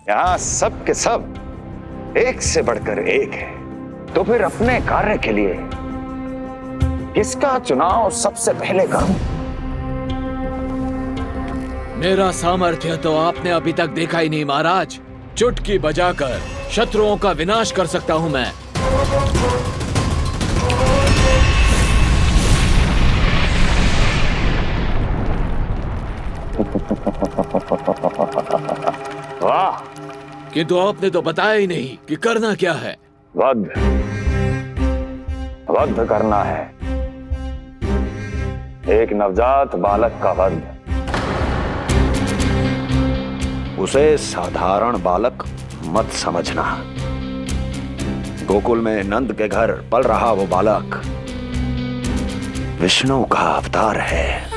यहाँ सब के सब एक से बढ़कर एक है, तो फिर अपने कार्य के लिए किसका चुनाव सबसे पहले करूं? मेरा सामर्थ्य तो आपने अभी तक देखा ही नहीं महाराज। चुटकी बजाकर शत्रुओं का विनाश कर सकता हूं मैं। वाह! किंतु आपने तो बताया ही नहीं कि करना क्या है। वध वध करना है, एक नवजात बालक का वध। उसे साधारण बालक मत समझना। गोकुल में नंद के घर पल रहा वो बालक विष्णु का अवतार है।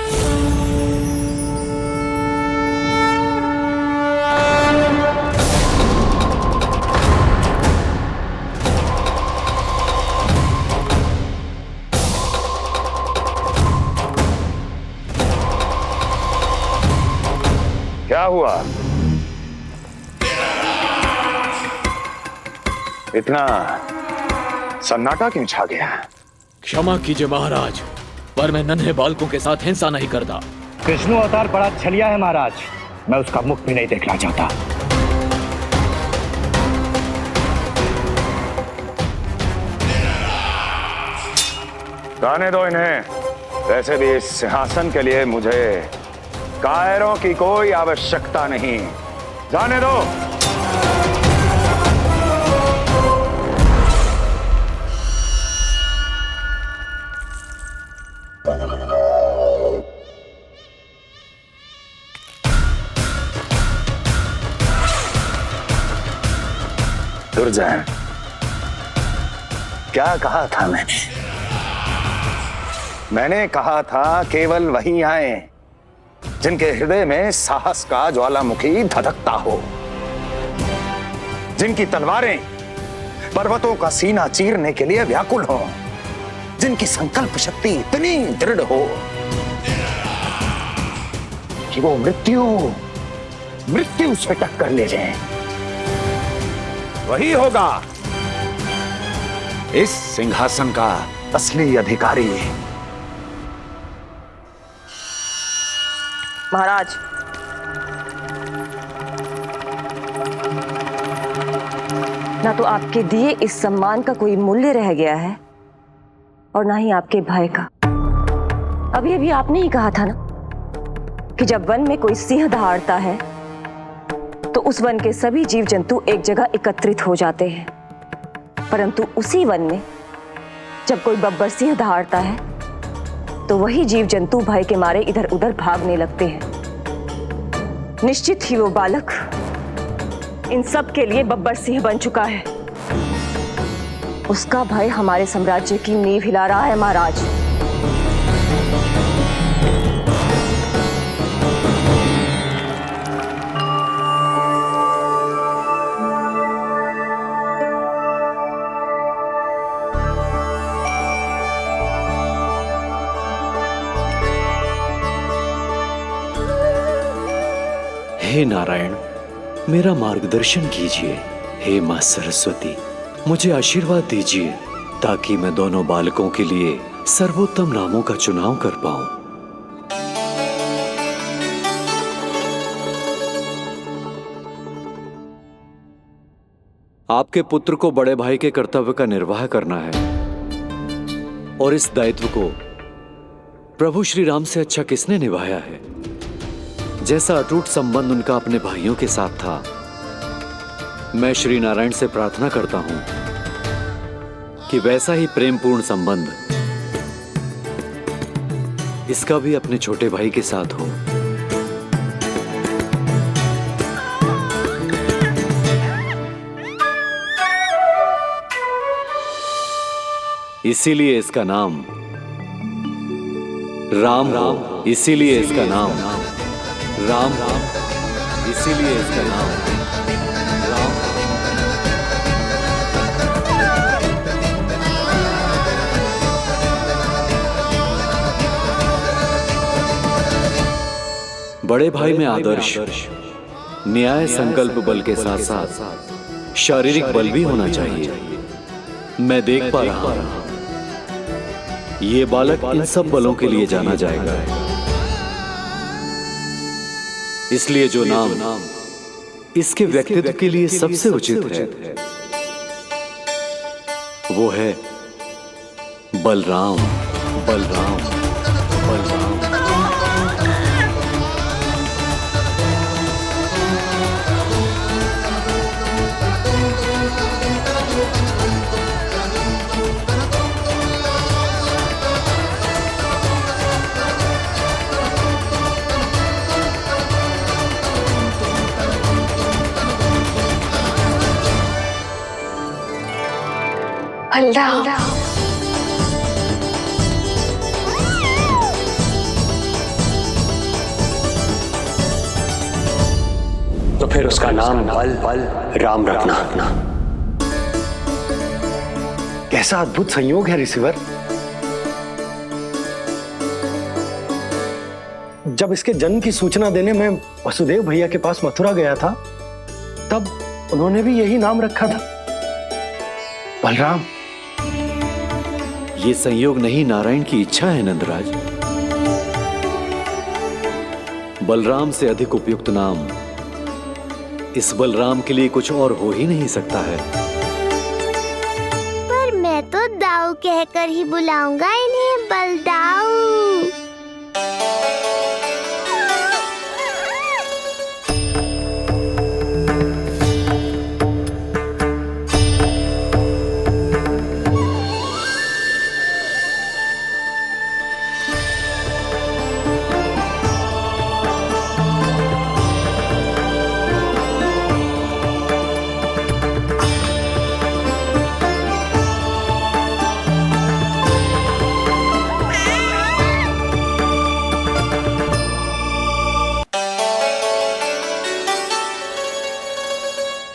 क्या हुआ? इतना सन्नाटा क्यों छा गया? क्षमा कीजिए महाराज, पर मैं नन्हे बालकों के साथ हिंसा नहीं करता। विष्णु अवतार बड़ा छलिया है महाराज, मैं उसका मुख भी नहीं देखना चाहता। जाने दो इन्हें। वैसे भी इस सिंहासन के लिए मुझे कायरों की कोई आवश्यकता नहीं। जाने दो। दुर्जन, क्या कहा था मैंने कहा था केवल वही आए जिनके हृदय में साहस का ज्वालामुखी धधकता हो, जिनकी तलवारें पर्वतों का सीना चीरने के लिए व्याकुल हो, जिनकी संकल्प शक्ति इतनी दृढ़ हो कि वो मृत्यु से टक्कर ले जाएं। वही होगा इस सिंहासन का असली अधिकारी। महाराज, ना तो आपके दिए इस सम्मान का कोई मूल्य रह गया है और ना ही आपके भय का। अभी अभी आपने ही कहा था ना कि जब वन में कोई सिंह दहाड़ता है तो उस वन के सभी जीव जंतु एक जगह एकत्रित हो जाते हैं, परंतु उसी वन में जब कोई बब्बर सिंह दहाड़ता है तो वही जीव जंतु भय के मारे इधर उधर भागने लगते हैं। निश्चित ही वो बालक इन सब के लिए बब्बर सिंह बन चुका है। उसका भय हमारे साम्राज्य की नींव हिला रहा है महाराज। हे नारायण, मेरा मार्गदर्शन कीजिए। हे मां सरस्वती, मुझे आशीर्वाद दीजिए ताकि मैं दोनों बालकों के लिए सर्वोत्तम नामों का चुनाव कर पाऊं। आपके पुत्र को बड़े भाई के कर्तव्य का निर्वाह करना है और इस दायित्व को प्रभु श्री राम से अच्छा किसने निभाया है? जैसा अटूट संबंध उनका अपने भाइयों के साथ था, मैं श्री नारायण से प्रार्थना करता हूं कि वैसा ही प्रेमपूर्ण संबंध इसका भी अपने छोटे भाई के साथ हो। इसीलिए इसका नाम राम राम, इसीलिए इसका नाम राम राम, इसीलिए इसका नाम राम। बड़े भाई में आदर्श न्याय संकल्प बल के साथ साथ शारीरिक बल भी होना चाहिए। मैं देख पा रहा हूं ये बालक इन सब बलों के लिए जाना जाएगा, इसलिए जो नाम इसके व्यक्तित्व के लिए सबसे उचित है वो है बलराम। बलराम, बलराम। बलराम, तो फिर उसका नाम बल राम रखना। कैसा अद्भुत संयोग है रिसीवर। जब इसके जन्म की सूचना देने में वसुदेव भैया के पास मथुरा गया था तब उन्होंने भी यही नाम रखा था, बलराम। ये संयोग नहीं, नारायण की इच्छा है नंदराज। बलराम से अधिक उपयुक्त नाम इस बलराम के लिए कुछ और हो ही नहीं सकता है। पर मैं तो दाऊ कहकर ही बुलाऊंगा इन्हें, बलदाऊ।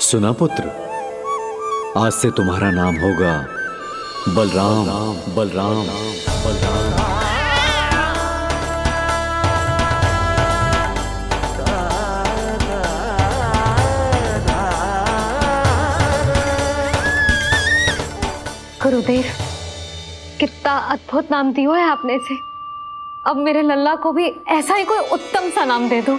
सुना पुत्र, आज से तुम्हारा नाम होगा बलराम। बलराम, बलराम। गुरुदेव, कितना अद्भुत नाम दिया है आपने इसे। अब मेरे लल्ला को भी ऐसा ही कोई उत्तम सा नाम दे दो।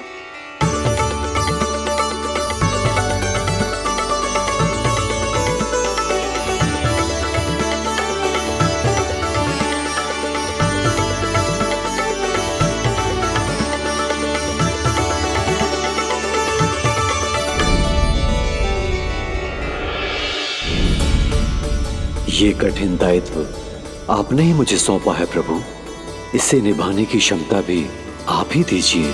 ये कठिन दायित्व आपने ही मुझे सौंपा है प्रभु, इसे निभाने की क्षमता भी आप ही दीजिए।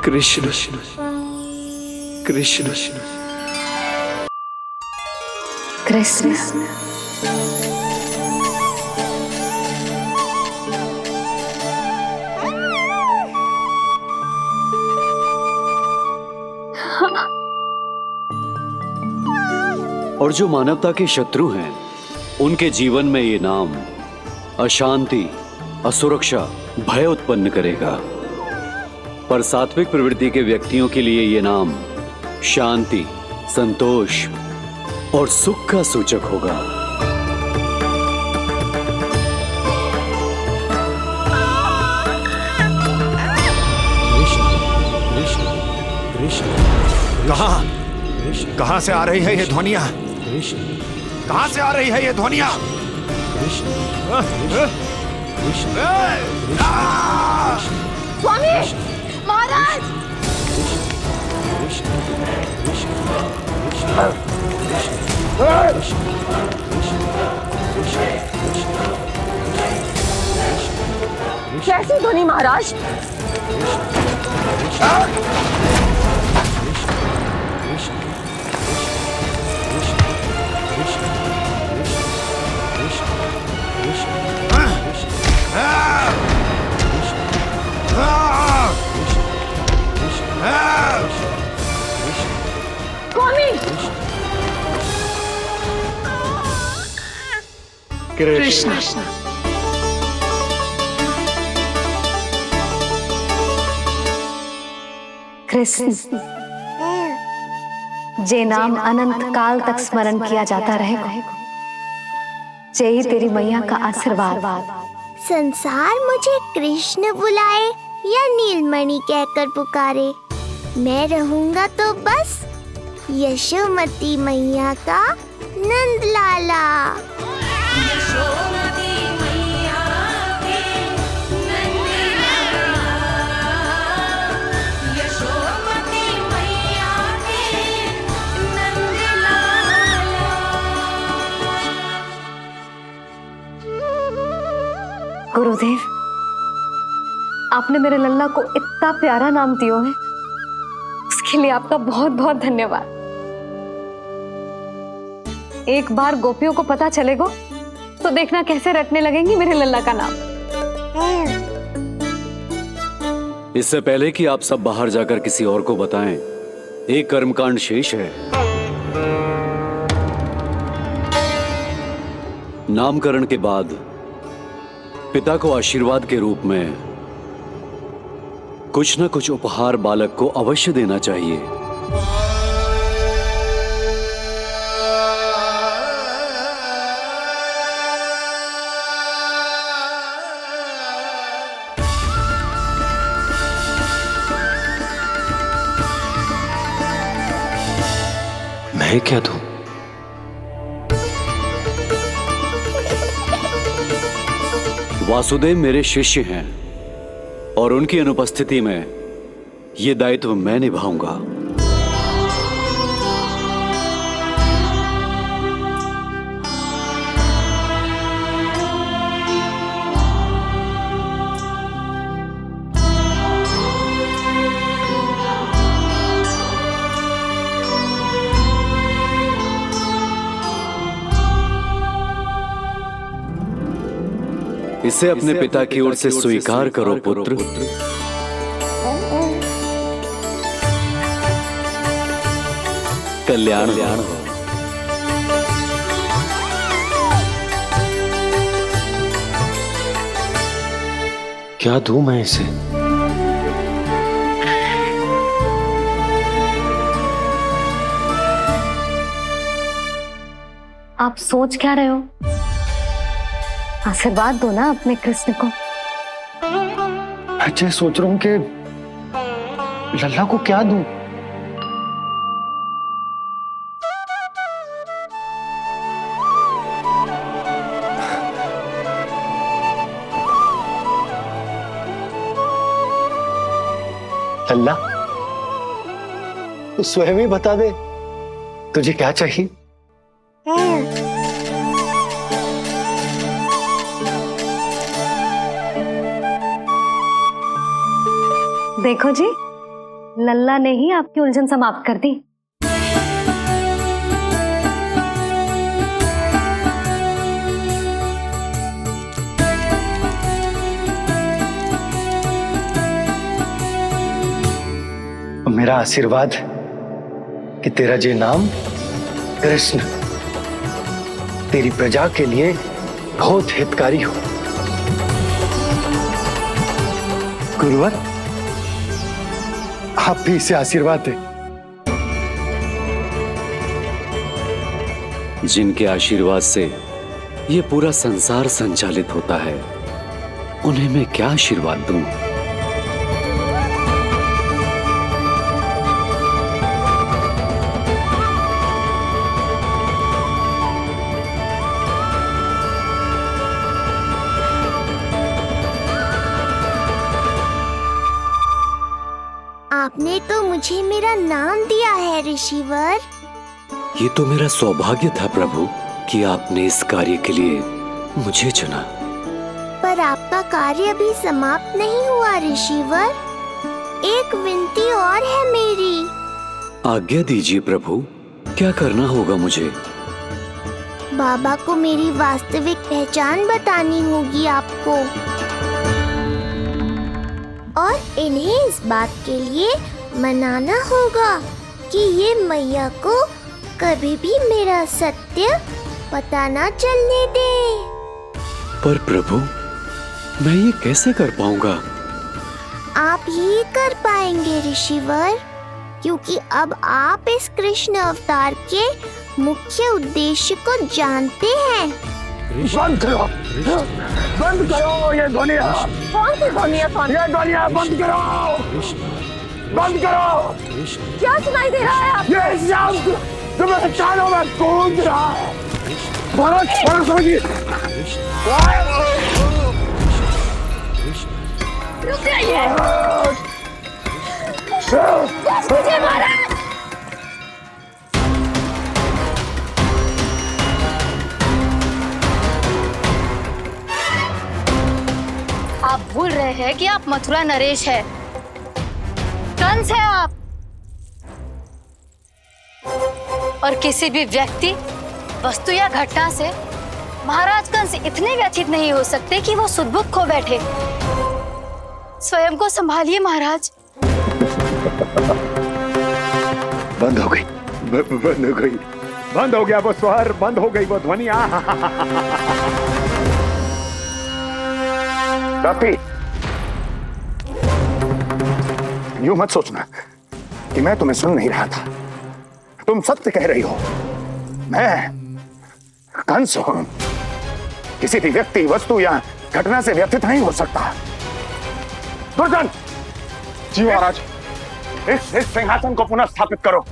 कृष्ण, कृष्ण, कृष्ण। और जो मानवता के शत्रु हैं उनके जीवन में ये नाम अशांति, असुरक्षा, भय उत्पन्न करेगा, पर सात्विक प्रवृत्ति के व्यक्तियों के लिए ये नाम शांति, संतोष और सुख का सूचक होगा। कहां से आ रही है ये ध्वनियां? कहां से आ रही है ये ध्वनियां? स्वामी, महाराज। कैसी ध्वनि महाराज? कृष्ण। कृष्ण, जे नाम अनंत काल तक स्मरण किया जाता रहेगा, जय ही तेरी मैया का आशीर्वाद। संसार मुझे कृष्ण बुलाए या नीलमणि कहकर पुकारे, मैं रहूंगा तो बस यशोमती मैया का नंद लाला। गुरुदेव, आपने मेरे लल्ला को इतना प्यारा नाम दिया है, उसके लिए आपका बहुत बहुत धन्यवाद। एक बार गोपियों को पता चलेगा तो देखना कैसे रटने लगेंगी मेरे लल्ला का नाम। इससे पहले कि आप सब बाहर जाकर किसी और को बताएं, एक कर्मकांड शेष है। नामकरण के बाद पिता को आशीर्वाद के रूप में कुछ न कुछ उपहार बालक को अवश्य देना चाहिए। मैं क्या दूं? वासुदेव मेरे शिष्य हैं और उनकी अनुपस्थिति में यह दायित्व मैं निभाऊंगा। इसे अपने पिता की ओर से स्वीकार करो पुत्र। कल्याण हो। क्या दूं मैं इसे? आप सोच क्या रहे हो? आशीर्वाद दो ना अपने कृष्ण को। अच्छा, सोच रहा हूं कि लल्ला को क्या दूं? लल्ला, तू स्वयं ही बता दे, तुझे क्या चाहिए? देखो जी, लल्ला ने ही आपकी उलझन समाप्त कर दी। मेरा आशीर्वाद कि तेरा जे नाम कृष्ण तेरी प्रजा के लिए बहुत हितकारी हो। गुरुवर, आप भी इसे आशीर्वाद दें। जिनके आशीर्वाद से ये पूरा संसार संचालित होता है, उन्हें मैं क्या आशीर्वाद दूं? आपने तो मुझे मेरा नाम दिया है ऋषिवर। ये तो मेरा सौभाग्य था प्रभु कि आपने इस कार्य के लिए मुझे चुना। पर आपका कार्य अभी समाप्त नहीं हुआ ऋषिवर। एक विनती और है मेरी। आज्ञा दीजिए प्रभु, क्या करना होगा मुझे? बाबा को मेरी वास्तविक पहचान बतानी होगी आपको, और इन्हें इस बात के लिए मनाना होगा कि ये मैया को कभी भी मेरा सत्य पता ना चलने दे। पर प्रभु, मैं ये कैसे कर पाऊंगा? आप ही कर पाएंगे ऋषिवर, क्योंकि अब आप इस कृष्ण अवतार के मुख्य उद्देश्य को जानते हैं। बंद करो, बंद करो ये ध्वनिया। कौन सी ध्वनिया? ये ध्वनिया बंद करो, बंद करो। क्या सुनाई दे रहा है? ये शब्द तुम्हारे कानों में गूंज रहा है। भारत समझिए। रुक जाइए। मुझे महाराज। आप भूल रहे हैं कि आप मथुरा नरेश है, कंस है आप। और किसी भी व्यक्ति, वस्तु या घटना से महाराज कंस इतने व्यथित नहीं हो सकते कि वो सुदबुद्ध खो बैठे। स्वयं को संभालिए महाराज। बंद हो गई, बंद हो गई, बंद हो गया वो स्वर, बंद हो गई वो ध्वनिया। रात्रि, यूं मत सोचना कि मैं तुम्हें सुन नहीं रहा था। तुम सत्य कह रही हो। मैं कंस हूं। किसी भी व्यक्ति, वस्तु या घटना से व्यथित नहीं हो सकता। दुर्जन! जी महाराज। इस सिंहासन को पुनः स्थापित करो।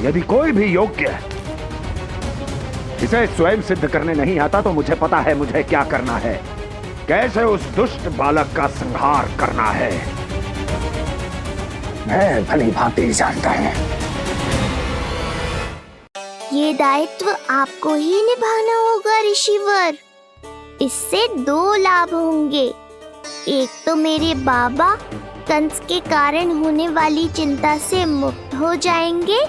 यदि कोई भी योग्य इसे स्वयं सिद्ध करने नहीं आता तो मुझे पता है मुझे क्या करना है, कैसे उस दुष्ट बालक का संहार करना है। मैं भली भांति जानता हूं। ये दायित्व आपको ही निभाना होगा ऋषिवर। इससे 2 लाभ होंगे। एक तो मेरे बाबा कंस के कारण होने वाली चिंता से मुक्त हो जाएंगे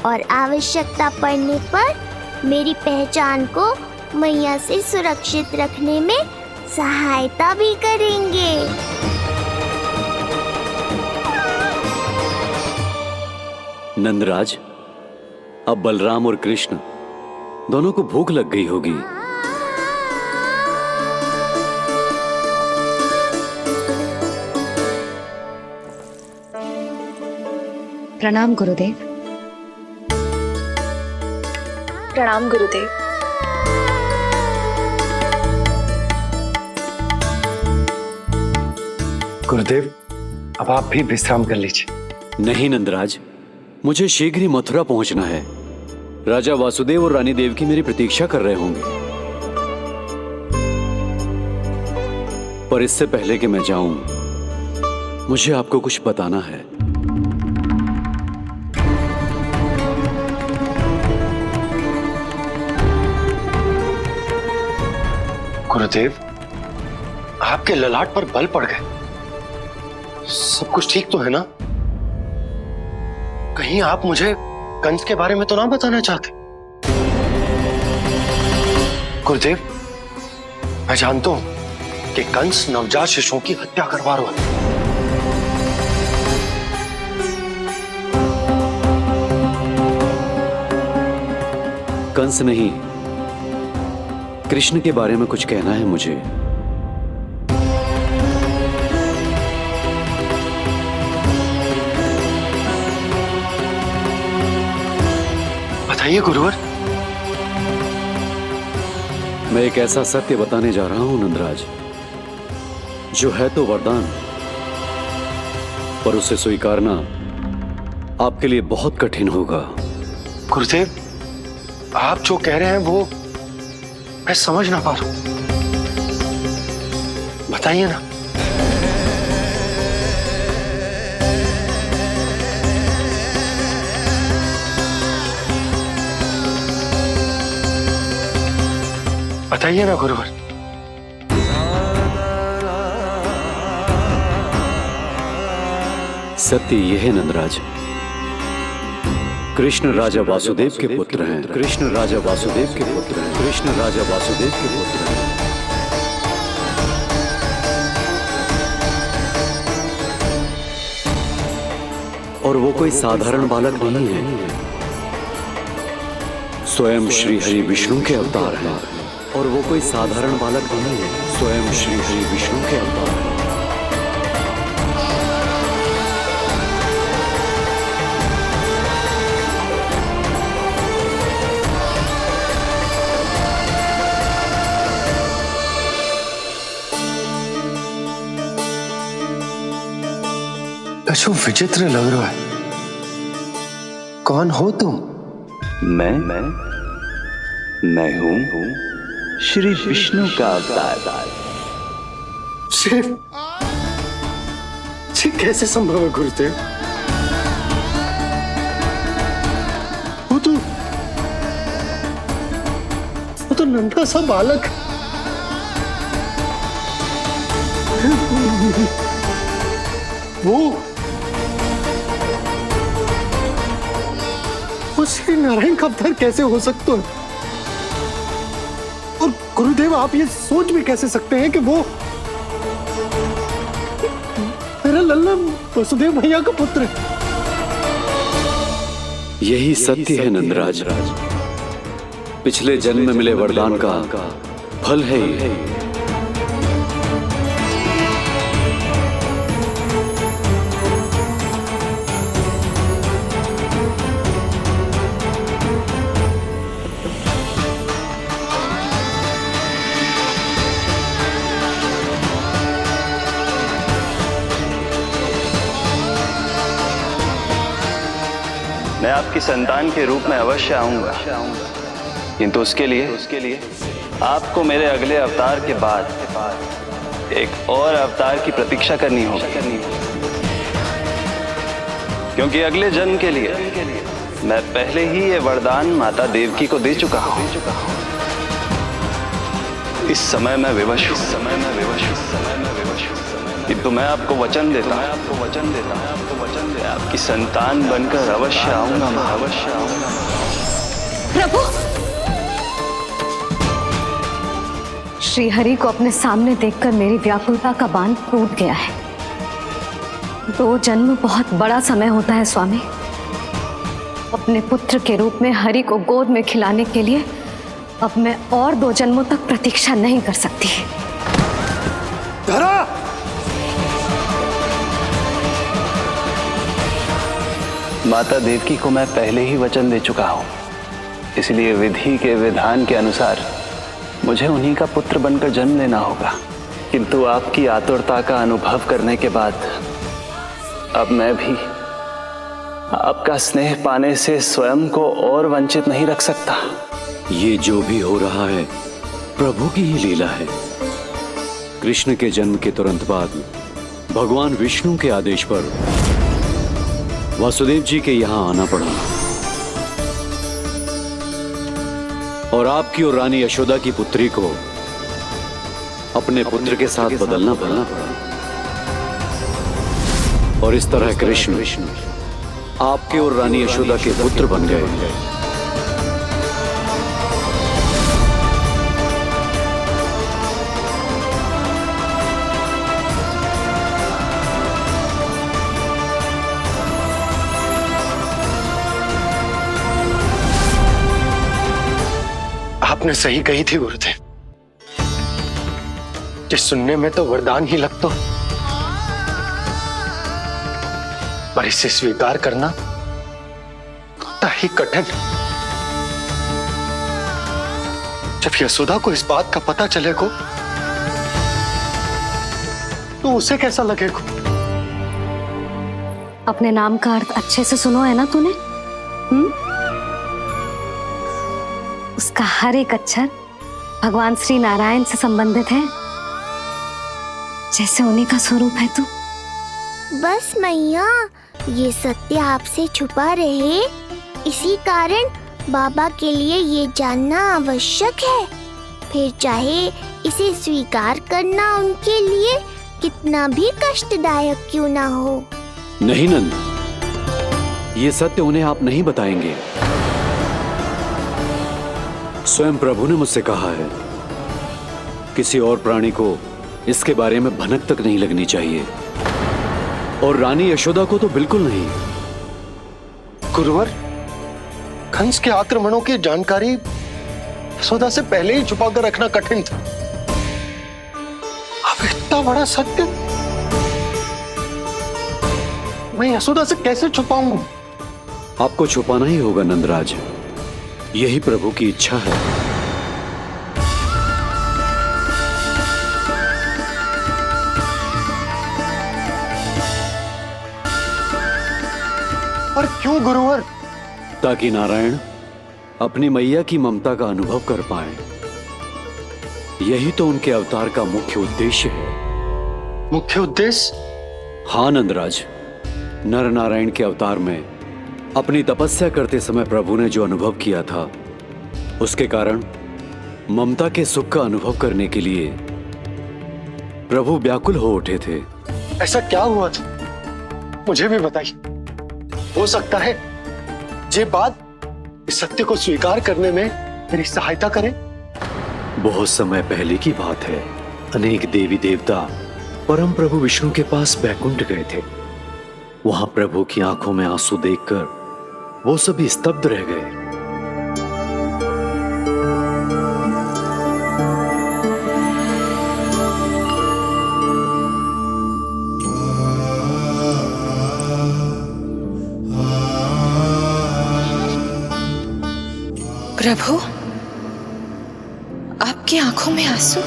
और आवश्यकता पड़ने पर मेरी पहचान को मैया से सुरक्षित रखने में सहायता भी करेंगे। नंदराज, अब बलराम और कृष्ण दोनों को भूख लग गई होगी। प्रणाम गुरुदेव। प्रणाम गुरुदेव। गुरुदेव, अब आप भी विश्राम कर लीजिए। नहीं नंदराज, मुझे शीघ्र ही मथुरा पहुंचना है। राजा वासुदेव और रानी देवकी मेरी प्रतीक्षा कर रहे होंगे। पर इससे पहले कि मैं जाऊं, मुझे आपको कुछ बताना है। गुरुदेव, आपके ललाट पर बल पड़ गए। सब कुछ ठीक तो है ना? कहीं आप मुझे कंस के बारे में तो ना बताना चाहते? गुरुदेव, मैं जानता हूं कि कंस नवजात शिशुओं की हत्या करवा रहा है। कंस नहीं, कृष्ण के बारे में कुछ कहना है मुझे। बताइए गुरुवर। मैं एक ऐसा सत्य बताने जा रहा हूं नंदराज, जो है तो वरदान, पर उसे स्वीकारना आपके लिए बहुत कठिन होगा। गुरुदेव, आप जो कह रहे हैं वो मैं समझ ना पा रहा हूं। बताइए ना। बताइए ना गुरुवर। सत्य यह है नंदराज, कृष्ण राजा वासुदेव के पुत्र हैं। कृष्ण राजा वासुदेव के पुत्र हैं। कृष्ण राजा वासुदेव के पुत्र हैं। और वो कोई साधारण बालक नहीं है। स्वयं श्री हरि विष्णु के अवतार हैं और वो कोई साधारण बालक नहीं है। स्वयं श्री हरि विष्णु के अवतार हैं। कशु विचित्र लग रहा है। कौन हो तुम? मैं हूं श्री विष्णु का अवतार। शिव, कैसे संभव है गुरुदेव? वो तो नन्हा सा बालक। वो श्री नारायण का अवतार कैसे हो सकता है? और गुरुदेव, आप ये सोच भी कैसे सकते हैं कि वो मेरा लल्ला वसुदेव भैया का पुत्र है? यही सत्य है नंदराज। पिछले जन्म में मिले वरदान का फल है ये। मैं आपकी संतान के रूप में अवश्य आऊंगा, किंतु उसके लिए आपको मेरे अगले अवतार के बाद एक और अवतार की प्रतीक्षा करनी होगी, क्योंकि अगले जन्म के लिए मैं पहले ही ये वरदान माता देवकी को दे चुका हूं। इस समय मैं विवश हूं, किंतु मैं आपको वचन देता हूं, आपकी संतान बनकर अवश्य आऊंगा, मैं अवश्य आऊंगा। प्रभु, श्री हरि को अपने सामने देखकर मेरी व्याकुलता का बांध टूट गया है। 2 जन्म बहुत बड़ा समय होता है स्वामी। अपने पुत्र के रूप में हरि को गोद में खिलाने के लिए अब मैं और 2 जन्मों तक प्रतीक्षा नहीं कर सकती। धरा! माता देवकी को मैं पहले ही वचन दे चुका हूं, इसलिए विधि के विधान के अनुसार मुझे उन्हीं का पुत्र बनकर जन्म लेना होगा। किंतु आपकी आतुरता का अनुभव करने के बाद अब मैं भी आपका स्नेह पाने से स्वयं को और वंचित नहीं रख सकता। ये जो भी हो रहा है प्रभु की ही लीला है। कृष्ण के जन्म के तुरंत बाद भगवान विष्णु के आदेश पर वासुदेव जी के यहां आना पड़ा और आपकी और रानी यशोदा की पुत्री को अपने पुत्र के साथ बदलना पड़ा और इस तरह कृष्ण आपके और रानी यशोदा के पुत्र बन गए। आपने सही कही थी गुरुदेव। जिस सुनने में तो वरदान ही लगता, पर इसे स्वीकार करना उतना ही कठिन। जब यशोदा को इस बात का पता चलेगा तो उसे कैसा लगेगा? अपने नाम का अर्थ अच्छे से सुनो है ना तूने? उसका हर एक अक्षर भगवान श्री नारायण से संबंधित है, जैसे उन्हीं का स्वरूप है तू। बस मैया, ये सत्य आपसे छुपा रहे, इसी कारण बाबा के लिए ये जानना आवश्यक है। फिर चाहे इसे स्वीकार करना उनके लिए कितना भी कष्टदायक क्यों ना हो। नहीं नंद, ये सत्य उन्हें आप नहीं बताएंगे। स्वयं प्रभु ने मुझसे कहा है किसी और प्राणी को इसके बारे में भनक तक नहीं लगनी चाहिए, और रानी यशोदा को तो बिल्कुल नहीं। गुरुवर, कंस के आक्रमणों की जानकारी यशोदा से पहले ही छुपा कर रखना कठिन था। अब इतना बड़ा सत्य मैं यशोदा से कैसे छुपाऊंगा? आपको छुपाना ही होगा नंदराज, यही प्रभु की इच्छा है। पर क्यों गुरुवर? ताकि नारायण अपनी मैया की ममता का अनुभव कर पाए। यही तो उनके अवतार का मुख्य उद्देश्य है। मुख्य उद्देश्य? हाँ नंदराज, नर नारायण के अवतार में अपनी तपस्या करते समय प्रभु ने जो अनुभव किया था, उसके कारण ममता के सुख का अनुभव करने के लिए प्रभु व्याकुल हो उठे थे। ऐसा क्या हुआ था, मुझे भी बताइए। हो सकता है ये बात इस सत्य को स्वीकार करने में मेरी सहायता करे। बहुत समय पहले की बात है। अनेक देवी देवता परम प्रभु विष्णु के पास बैकुंठ गए थे। वहां प्रभु की आंखों में आंसू देखकर वो सभी स्तब्ध रह गए। प्रभु, आपकी आंखों में आंसू?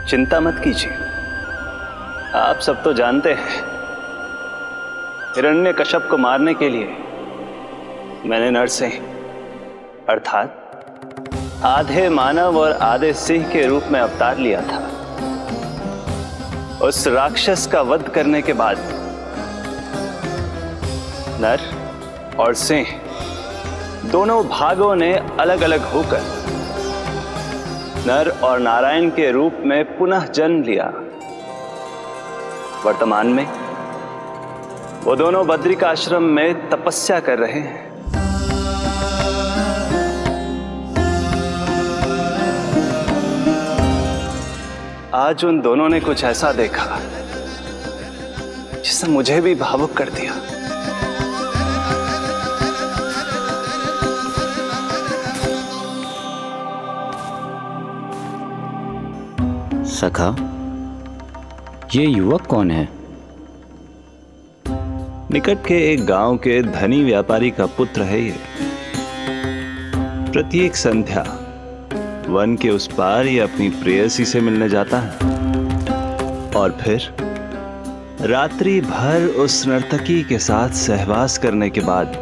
चिंता मत कीजिए, आप सब तो जानते हैं हिरण्यकश्यप को मारने के लिए मैंने नरसिंह अर्थात आधे मानव और आधे सिंह के रूप में अवतार लिया था। उस राक्षस का वध करने के बाद नर और सिंह दोनों भागों ने अलग अलग होकर नर और नारायण के रूप में पुनः जन्म लिया। वर्तमान में वो दोनों बद्रिक आश्रम में तपस्या कर रहे हैं। आज उन दोनों ने कुछ ऐसा देखा जिसने मुझे भी भावुक कर दिया। सखा, ये युवक कौन है? निकट के एक गांव के धनी व्यापारी का पुत्र है ये। प्रत्येक संध्या वन के उस पार ये अपनी प्रेयसी से मिलने जाता है और फिर रात्रि भर उस नर्तकी के साथ सहवास करने के बाद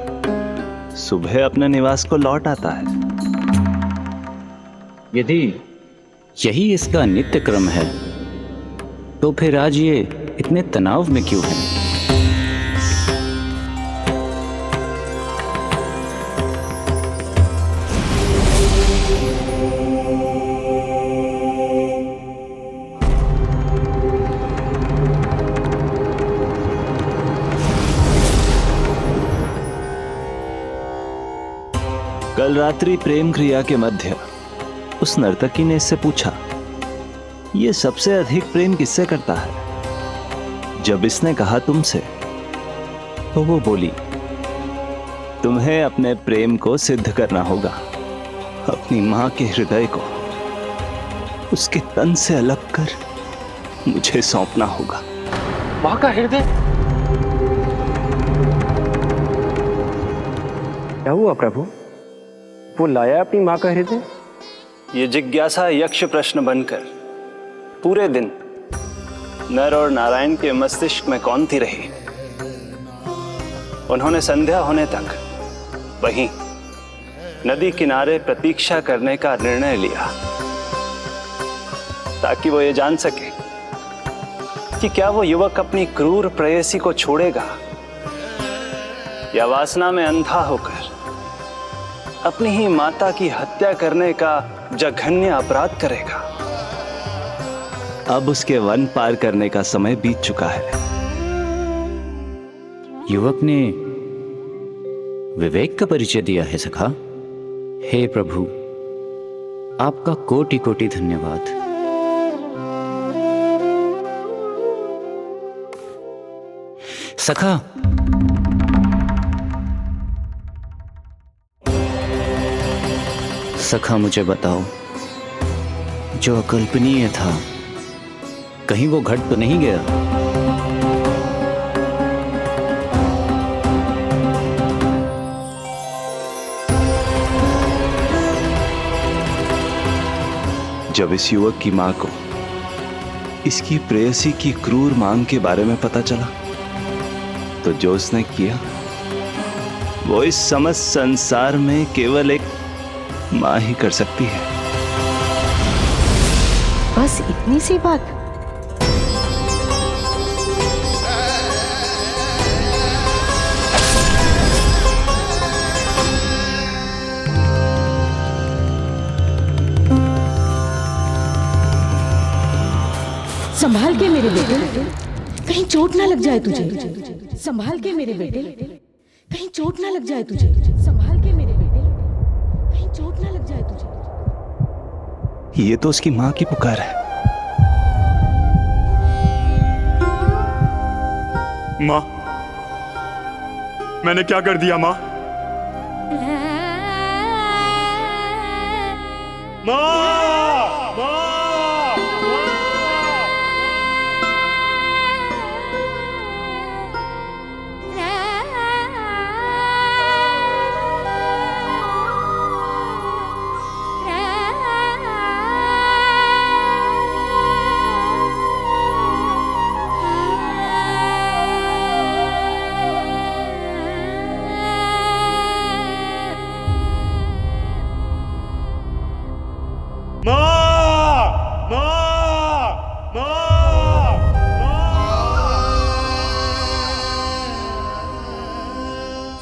सुबह अपने निवास को लौट आता है। यदि यही इसका नित्य क्रम है तो फिर आज ये इतने तनाव में क्यों है? कल रात्रि प्रेम क्रिया के मध्य उस नर्तकी ने इससे पूछा, ये सबसे अधिक प्रेम किससे करता है? जब इसने कहा तुमसे, तो वो बोली, तुम्हें अपने प्रेम को सिद्ध करना होगा। अपनी मां के हृदय को उसके तन से अलग कर मुझे सौंपना होगा। मां का हृदय? क्या हुआ प्रभु? वो लाया अपनी मां का हृदय? ये जिज्ञासा यक्ष प्रश्न बनकर पूरे दिन नर और नारायण के मस्तिष्क में कौंधती रही। उन्होंने संध्या होने तक वहीं नदी किनारे प्रतीक्षा करने का निर्णय लिया ताकि वो ये जान सके कि क्या वो युवक अपनी क्रूर प्रेयसी को छोड़ेगा या वासना में अंधा होकर अपनी ही माता की हत्या करने का जघन्य अपराध करेगा। अब उसके वन पार करने का समय बीत चुका है। युवक ने विवेक का परिचय दिया है सखा। हे प्रभु, आपका कोटि कोटि धन्यवाद। सखा, सखा मुझे बताओ, जो अकल्पनीय था कहीं वो घट तो नहीं गया? जब इस युवक की मां को इसकी प्रेयसी की क्रूर मांग के बारे में पता चला तो जो उसने किया वो इस समस्त संसार में केवल एक मां ही कर सकती है। बस इतनी सी बात? संभाल के मेरे बेटे, कहीं चोट ना लग जाए तुझे। संभाल के मेरे बेटे, कहीं चोट ना लग जाए तुझे। संभाल के मेरे बेटे, कहीं चोट ना लग जाए तुझे। ये तो उसकी मां की पुकार है। मां, मैंने क्या कर दिया मां? मां!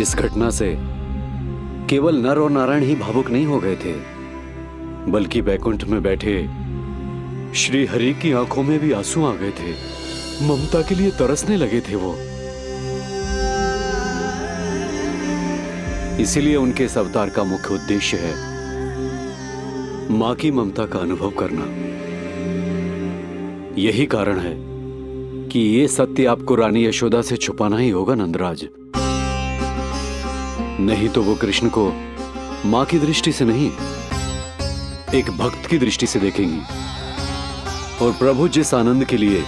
इस घटना से केवल नर और नारायण ही भावुक नहीं हो गए थे, बल्कि बैकुंठ में बैठे श्री हरि की आंखों में भी आंसू आ गए थे। ममता के लिए तरसने लगे थे वो। इसीलिए उनके इस अवतार का मुख्य उद्देश्य है मां की ममता का अनुभव करना। यही कारण है कि ये सत्य आपको रानी यशोदा से छुपाना ही होगा नंदराज। नहीं तो वो कृष्ण को मां की दृष्टि से नहीं, एक भक्त की दृष्टि से देखेंगी, और प्रभु जिस आनंद के लिए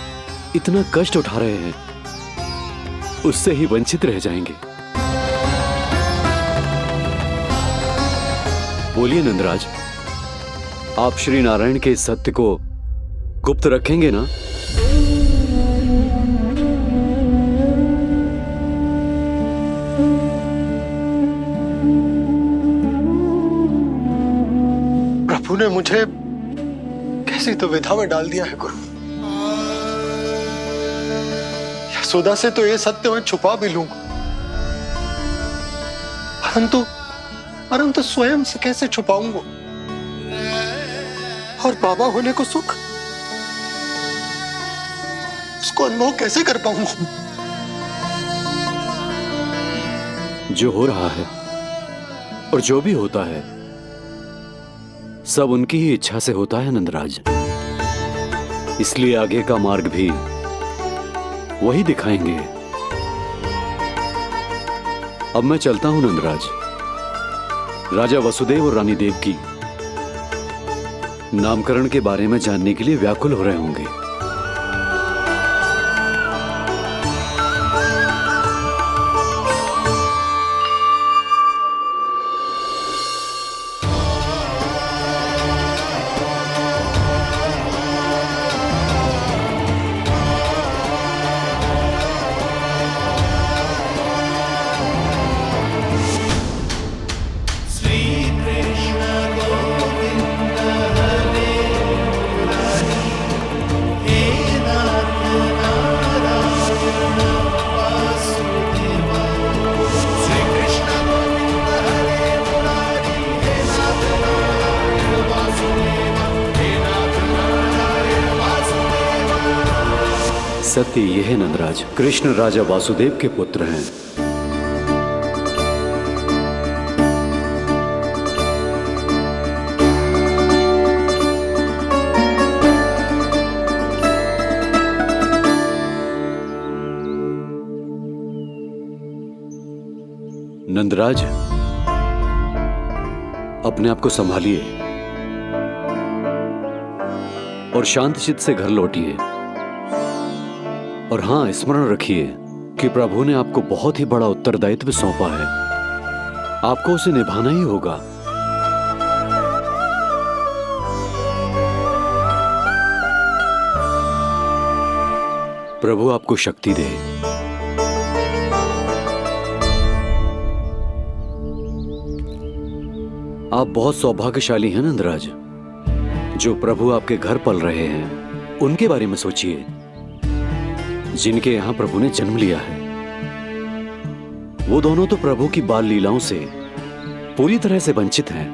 इतना कष्ट उठा रहे हैं उससे ही वंचित रह जाएंगे। बोलिए नंदराज, आप श्री नारायण के इस सत्य को गुप्त रखेंगे ना? प्रभु ने मुझे कैसी दुविधा में डाल दिया है गुरु। यशोदा से तो ये सत्य मैं छुपा भी लूंगा, परंतु स्वयं से कैसे छुपाऊंगा? और बाबा होने को सुख, उसको अनुभव कैसे कर पाऊंगा? जो हो रहा है और जो भी होता है सब उनकी ही इच्छा से होता है नंदराज। इसलिए आगे का मार्ग भी वही दिखाएंगे। अब मैं चलता हूं नंदराज। राजा वसुदेव और रानी देवकी नामकरण के बारे में जानने के लिए व्याकुल हो रहे होंगे। सत्य यह है नंदराज, कृष्ण राजा वासुदेव के पुत्र हैं। नंदराज, अपने आप को संभालिए और शांत चित्त से घर लौटिए। और हां, स्मरण रखिए कि प्रभु ने आपको बहुत ही बड़ा उत्तरदायित्व सौंपा है, आपको उसे निभाना ही होगा। प्रभु आपको शक्ति दे। आप बहुत सौभाग्यशाली हैं नंदराज। जो प्रभु आपके घर पल रहे हैं उनके बारे में सोचिए, जिनके यहां प्रभु ने जन्म लिया है। वो दोनों तो प्रभु की बाल लीलाओं से पूरी तरह से वंचित हैं।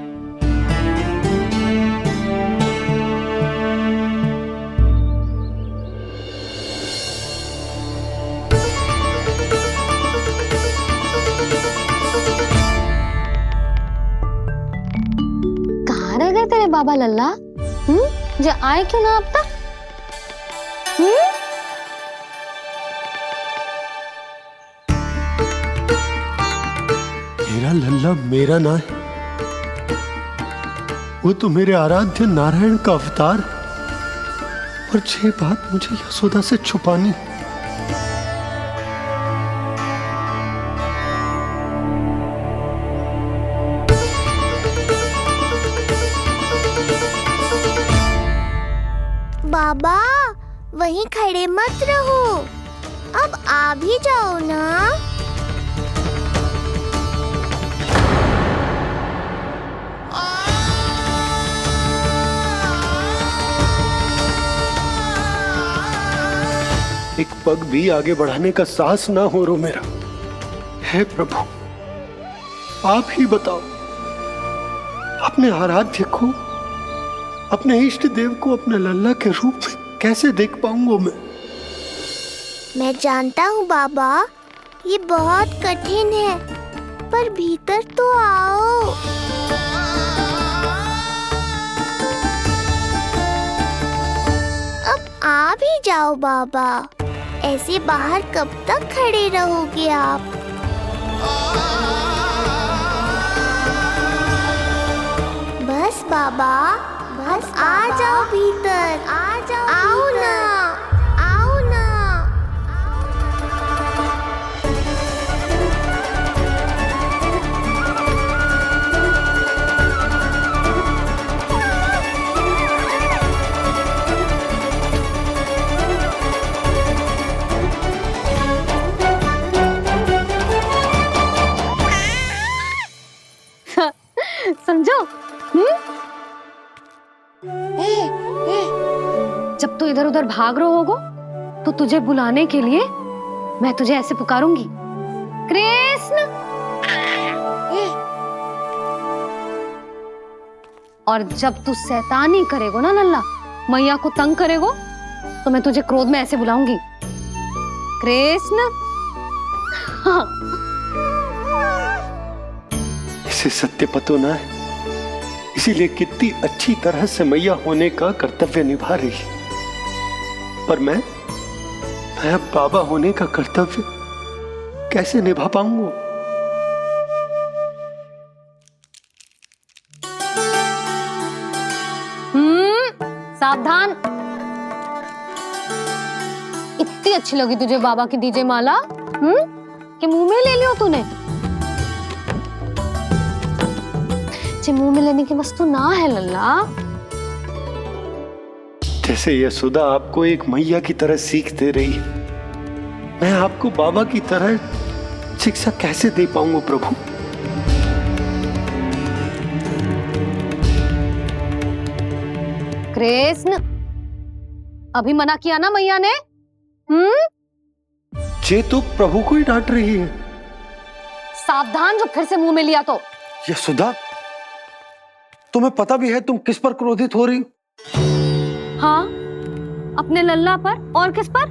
कहाँ रह गए तेरे बाबा लल्ला? जो आए क्यों ना अब तक? मेरा लल्ला मेरा ना है, वो तो मेरे आराध्य नारायण का अवतार। और ये बात मुझे यशोदा से छुपानी। बाबा वहीं खड़े मत रहो, अब आ भी जाओ ना। एक पग भी आगे बढ़ाने का साहस ना हो रो मेरा। हे प्रभु, आप ही बताओ, अपने आराध्य को, अपने इष्ट देव को अपने लल्ला के रूप में कैसे देख पाऊंगा मैं? मैं जानता हूँ बाबा, ये बहुत कठिन है, पर भीतर तो आओ। अब आ भी जाओ बाबा, ऐसे बाहर कब तक खड़े रहोगे आप? बस बाबा, बस आ जाओ भीतर, आ जाओ, आओ ना, आओ ना। समझो? जब तू इधर उधर भाग रहा होगा तो तुझे बुलाने के लिए मैं तुझे ऐसे पुकारूंगी, कृष्ण। और जब तू शैतानी करेगो ना लल्ला, मैया को तंग करेगो, तो मैं तुझे क्रोध में ऐसे बुलाऊंगी, कृष्ण। हाँ। इसे सत्य पतो ना है, इसीलिए कितनी अच्छी तरह से मैया होने का कर्तव्य निभा रही है। पर मैं अब बाबा होने का कर्तव्य कैसे निभा पाऊंगा? सावधान। इतनी अच्छी लगी तुझे बाबा की दीजे माला, कि मुंह में ले लियो तूने? मुंह में लेने की वस्तु ना है लल्ला। जैसे यशोदा आपको एक मैया की तरह सीख दे रही है, मैं आपको बाबा की तरह शिक्षा कैसे दे पाऊंगा प्रभु? कृष्ण, अभी मना किया ना मैया ने? ये तो प्रभु को ही डांट रही है। सावधान, जो फिर से मुंह में लिया तो। यशोदा, तुम्हें पता भी है तुम किस पर क्रोधित हो रही? हाँ, अपने लल्ला पर। और किस पर?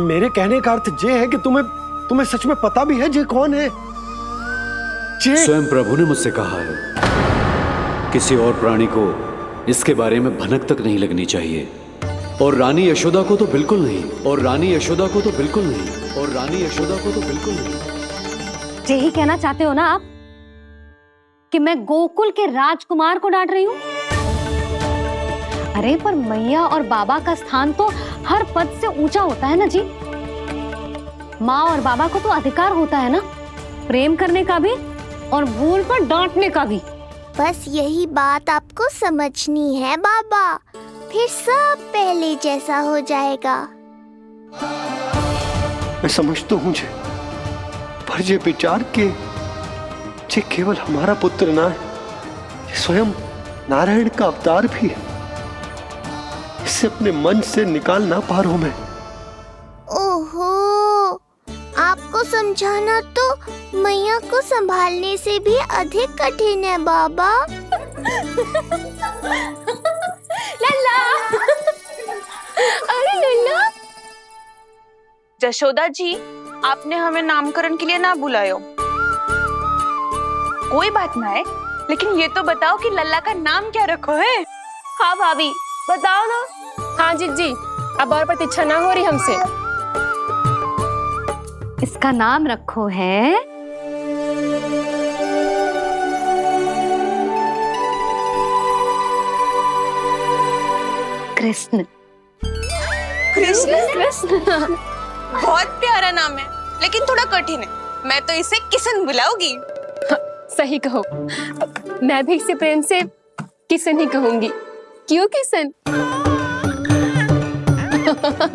मेरे कहने का अर्थ ये है कि तुम्हें सच में पता भी है ये कौन है? स्वयं प्रभु ने मुझसे कहा है किसी और प्राणी को इसके बारे में भनक तक नहीं लगनी चाहिए। और रानी यशोदा को तो बिल्कुल नहीं। और रानी यशोदा को तो बिल्कुल नहीं। और रानी यशोदा को तो बिल्कुल नहीं। यही कहना चाहते हो ना आप कि मैं गोकुल के राजकुमार को डांट रही हूँ? अरे पर मैया और बाबा का स्थान तो हर पद से ऊंचा होता है ना जी। माँ और बाबा को तो अधिकार होता है ना प्रेम करने का भी और भूल पर डांटने का भी। बस यही बात आपको समझनी है बाबा, फिर सब पहले जैसा हो जाएगा। मैं समझ तो हूं जे, पर जे विचार के जे केवल हमारा पुत्र ना है, ये स्वयं नारायण का अवतार भी है, इसे अपने मन से निकाल ना पा रहा हूं मैं। ओहो, आपको समझाना तो मैया को संभालने से भी अधिक कठिन है बाबा। लल्ला, अरे लल्ला। जशोदा जी, आपने हमें नामकरण के लिए ना बुलायो। कोई बात ना है, लेकिन ये तो बताओ कि लल्ला का नाम क्या रखो है? हाँ भाभी, बताओ ना। हाँ जी, अब और प्रतीक्षा ना हो रही हमसे। इसका नाम रखो है कृष्ण। कृष्ण बहुत प्यारा नाम है, लेकिन थोड़ा कठिन है। मैं तो इसे किशन बुलाऊंगी। सही कहो, मैं भी इसे प्रेम से किशन ही कहूंगी। क्यों किशन?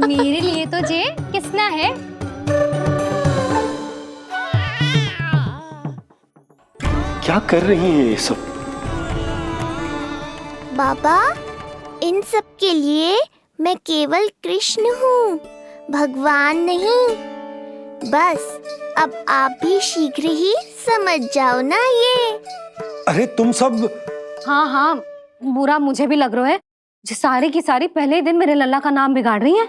मेरे लिए तो जे किसना है। क्या कर रही हैं ये सब? बाबा, इन सब के लिए मैं केवल कृष्ण हूँ, भगवान नहीं। बस अब आप भी शीघ्र ही समझ जाओ ना ये। अरे तुम सब। हाँ, बुरा मुझे भी लग रहा है जो सारी की सारी पहले ही दिन मेरे लल्ला का नाम बिगाड़ रही हैं।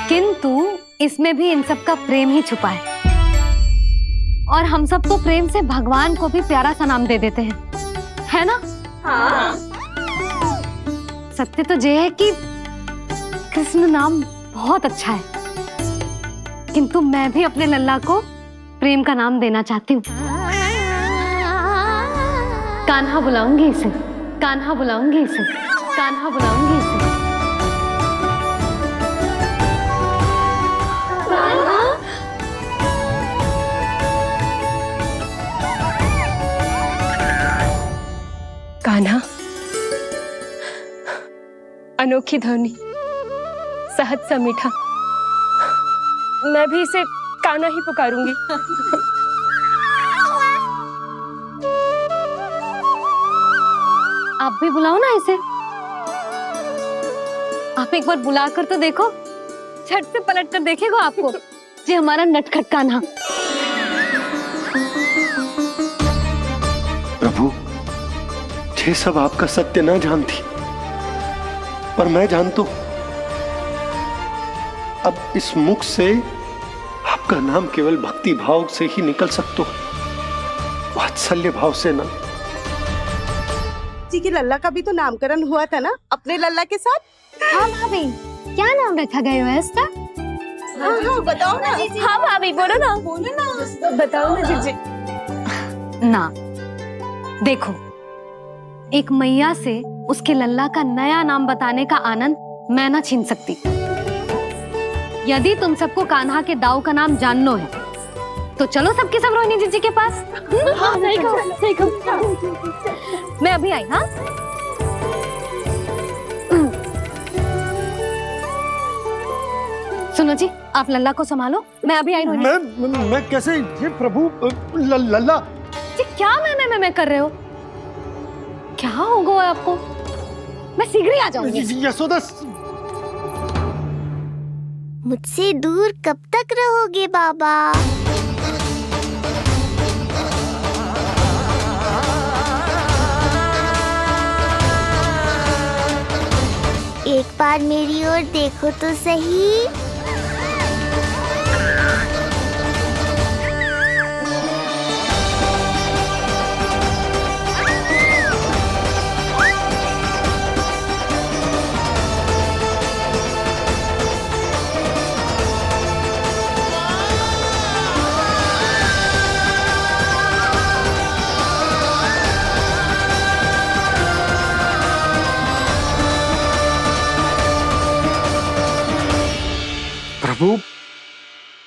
किंतु इसमें भी इन सब का प्रेम ही छुपा है, और हम सब तो प्रेम से भगवान को भी प्यारा सा नाम दे देते हैं, है ना? हाँ। सत्य तो ये है कि कृष्ण नाम बहुत अच्छा है, किंतु मैं भी अपने लल्ला को प्रेम का नाम देना चाहती हूँ। कान्हा बुलाऊंगी इसे, कान्हा बुलाऊंगी इसे, कान्हा बुलाऊंगी इसे। कान्हा, अनोखी ध्वनि, सहज सा मीठा। मैं भी इसे कान्हा ही पुकारूंगी। आप भी बुलाओ ना इसे। आप एक बार बुलाकर तो देखो, झट से पलट कर देखेगा आपको ये हमारा नटखट कान्हा। प्रभु, ये सब आपका सत्य ना जानती, पर मैं जानता हूं। अब इस मुख से आपका नाम केवल भक्ति भाव से ही निकल सकता है, वात्सल्य भाव से ना। जी के लल्ला का भी तो नामकरण हुआ था ना अपने लल्ला के साथ। हाँ भाभी, क्या नाम रखा गया है इसका? हाँ, बताओ ना। हाँ भाभी, बोलो ना, बताओ ना जीजी। ना, देखो, एक मैया से उसके लल्ला का नया नाम बताने का आनंद मैं ना छीन सकती। यदि तुम सबको कान्हा के दाऊ का नाम जानना है तो चलो सबके सब रोहिणी जीजी के पास। हाँ, सही कहो। मैं अभी आई। हाँ, सुनो जी, आप लल्ला को संभालो, मैं अभी आई। रोहिणी, मैं कैसे? ये प्रभु, लल्ला जी क्या मैं कर रहे हो? क्या हो गया आपको? मैं शीघ्र ही आ जाऊंगी। यशोदा, मुझसे दूर कब तक रहोगे बाबा? एक बार मेरी ओर देखो तो सही।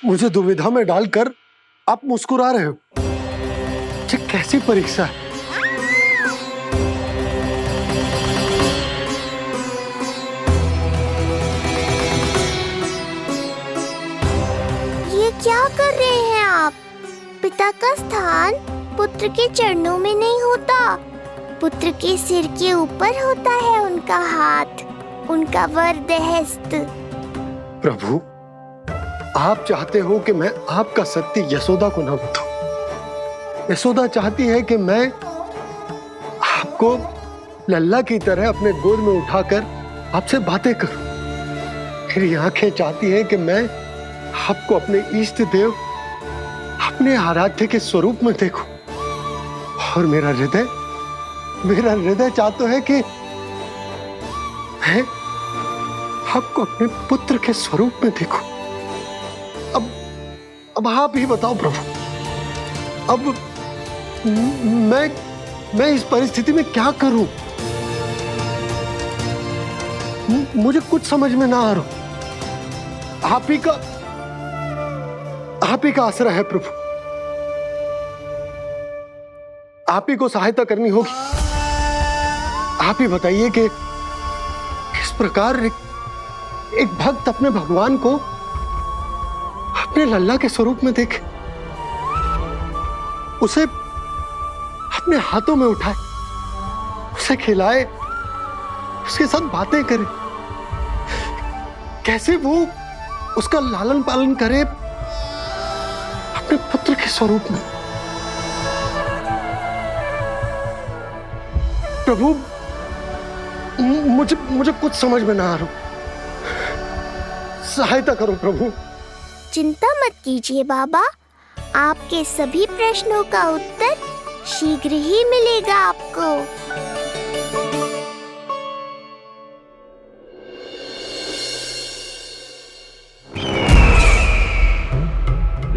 मुझे दुविधा में डालकर आप मुस्कुरा रहे हो। ये कैसी परीक्षा है? ये क्या कर रहे हैं आप? पिता का स्थान पुत्र के चरणों में नहीं होता, पुत्र के सिर के ऊपर होता है उनका हाथ, उनका वरदहस्त। प्रभु, आप चाहते हो कि मैं आपका सत्य यशोदा को न बताऊं। यशोदा चाहती है कि मैं आपको लल्ला की तरह अपने गोद में उठाकर आपसे बातें करूं। मेरी आंखें चाहती हैं कि मैं आपको अपने इष्ट देव, अपने आराध्य के स्वरूप में देखूं। और मेरा हृदय चाहता है कि मैं आपको अपने पुत्र के स्वरूप में देखूं। अब आप ही बताओ प्रभु, अब मैं इस परिस्थिति में क्या करूं? मुझे कुछ समझ में ना आ रहा। आप ही का आसरा है प्रभु, आप ही को सहायता करनी होगी। आप ही बताइए कि किस प्रकार एक भक्त अपने भगवान को अपने लल्ला के स्वरूप में देखे, उसे अपने हाथों में उठाए, उसे खिलाए, उसके साथ बातें करे, कैसे वो उसका लालन पालन करे अपने पुत्र के स्वरूप में। प्रभु, मुझे कुछ समझ में ना आ रहा। सहायता करो प्रभु। चिंता मत कीजिए बाबा, आपके सभी प्रश्नों का उत्तर शीघ्र ही मिलेगा आपको।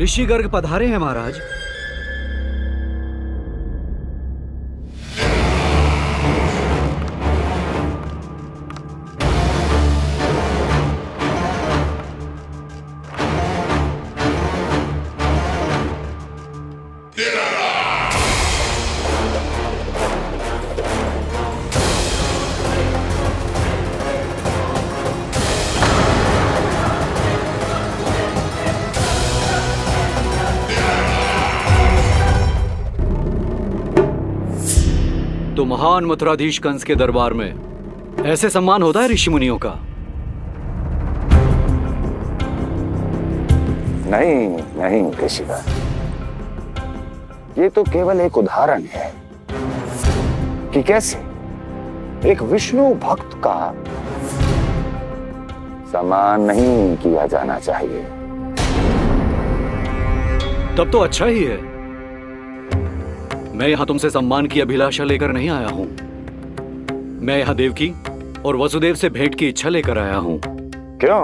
ऋषि गर्ग पधारे हैं महाराज। तो महान मथुराधीश कंस के दरबार में ऐसे सम्मान होता है ऋषि मुनियों का? नहीं ऋषिवर, ये तो केवल एक उदाहरण है कि कैसे एक विष्णु भक्त का सम्मान नहीं किया जाना चाहिए। तब तो अच्छा ही है। मैं यहां तुमसे सम्मान की अभिलाषा लेकर नहीं आया हूं। मैं यहां देवकी और वसुदेव से भेंट की इच्छा लेकर आया हूं। क्यों?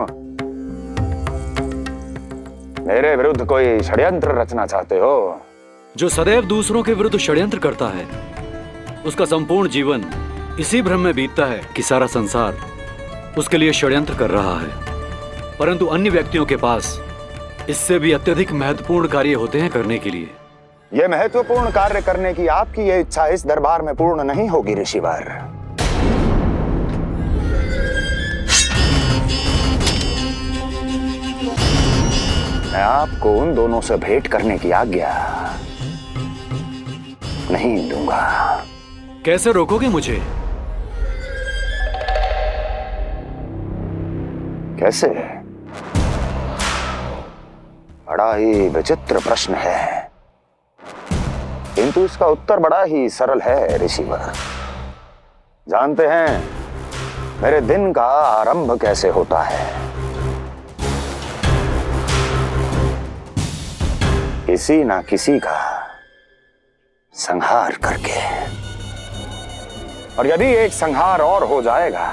मेरे विरुद्ध कोई षड्यंत्र रचना चाहते हो? जो सदैव दूसरों के विरुद्ध षड्यंत्र करता है, उसका संपूर्ण जीवन इसी भ्रम में बीतता है कि सारा संसार उसके लिए षड्यंत्र कर रहा है। परंतु अन्य व्यक्तियों के पास इससे भी अत्यधिक महत्वपूर्ण कार्य होते हैं करने के लिए। यह महत्वपूर्ण कार्य करने की आपकी यह इच्छा इस दरबार में पूर्ण नहीं होगी ऋषिवर। मैं आपको उन दोनों से भेंट करने की आज्ञा नहीं दूंगा। कैसे रोकोगे मुझे? कैसे? बड़ा ही विचित्र प्रश्न है, किंतु इसका उत्तर बड़ा ही सरल है ऋषिवर। जानते हैं मेरे दिन का आरंभ कैसे होता है? किसी ना किसी का संहार करके। और यदि एक संहार और हो जाएगा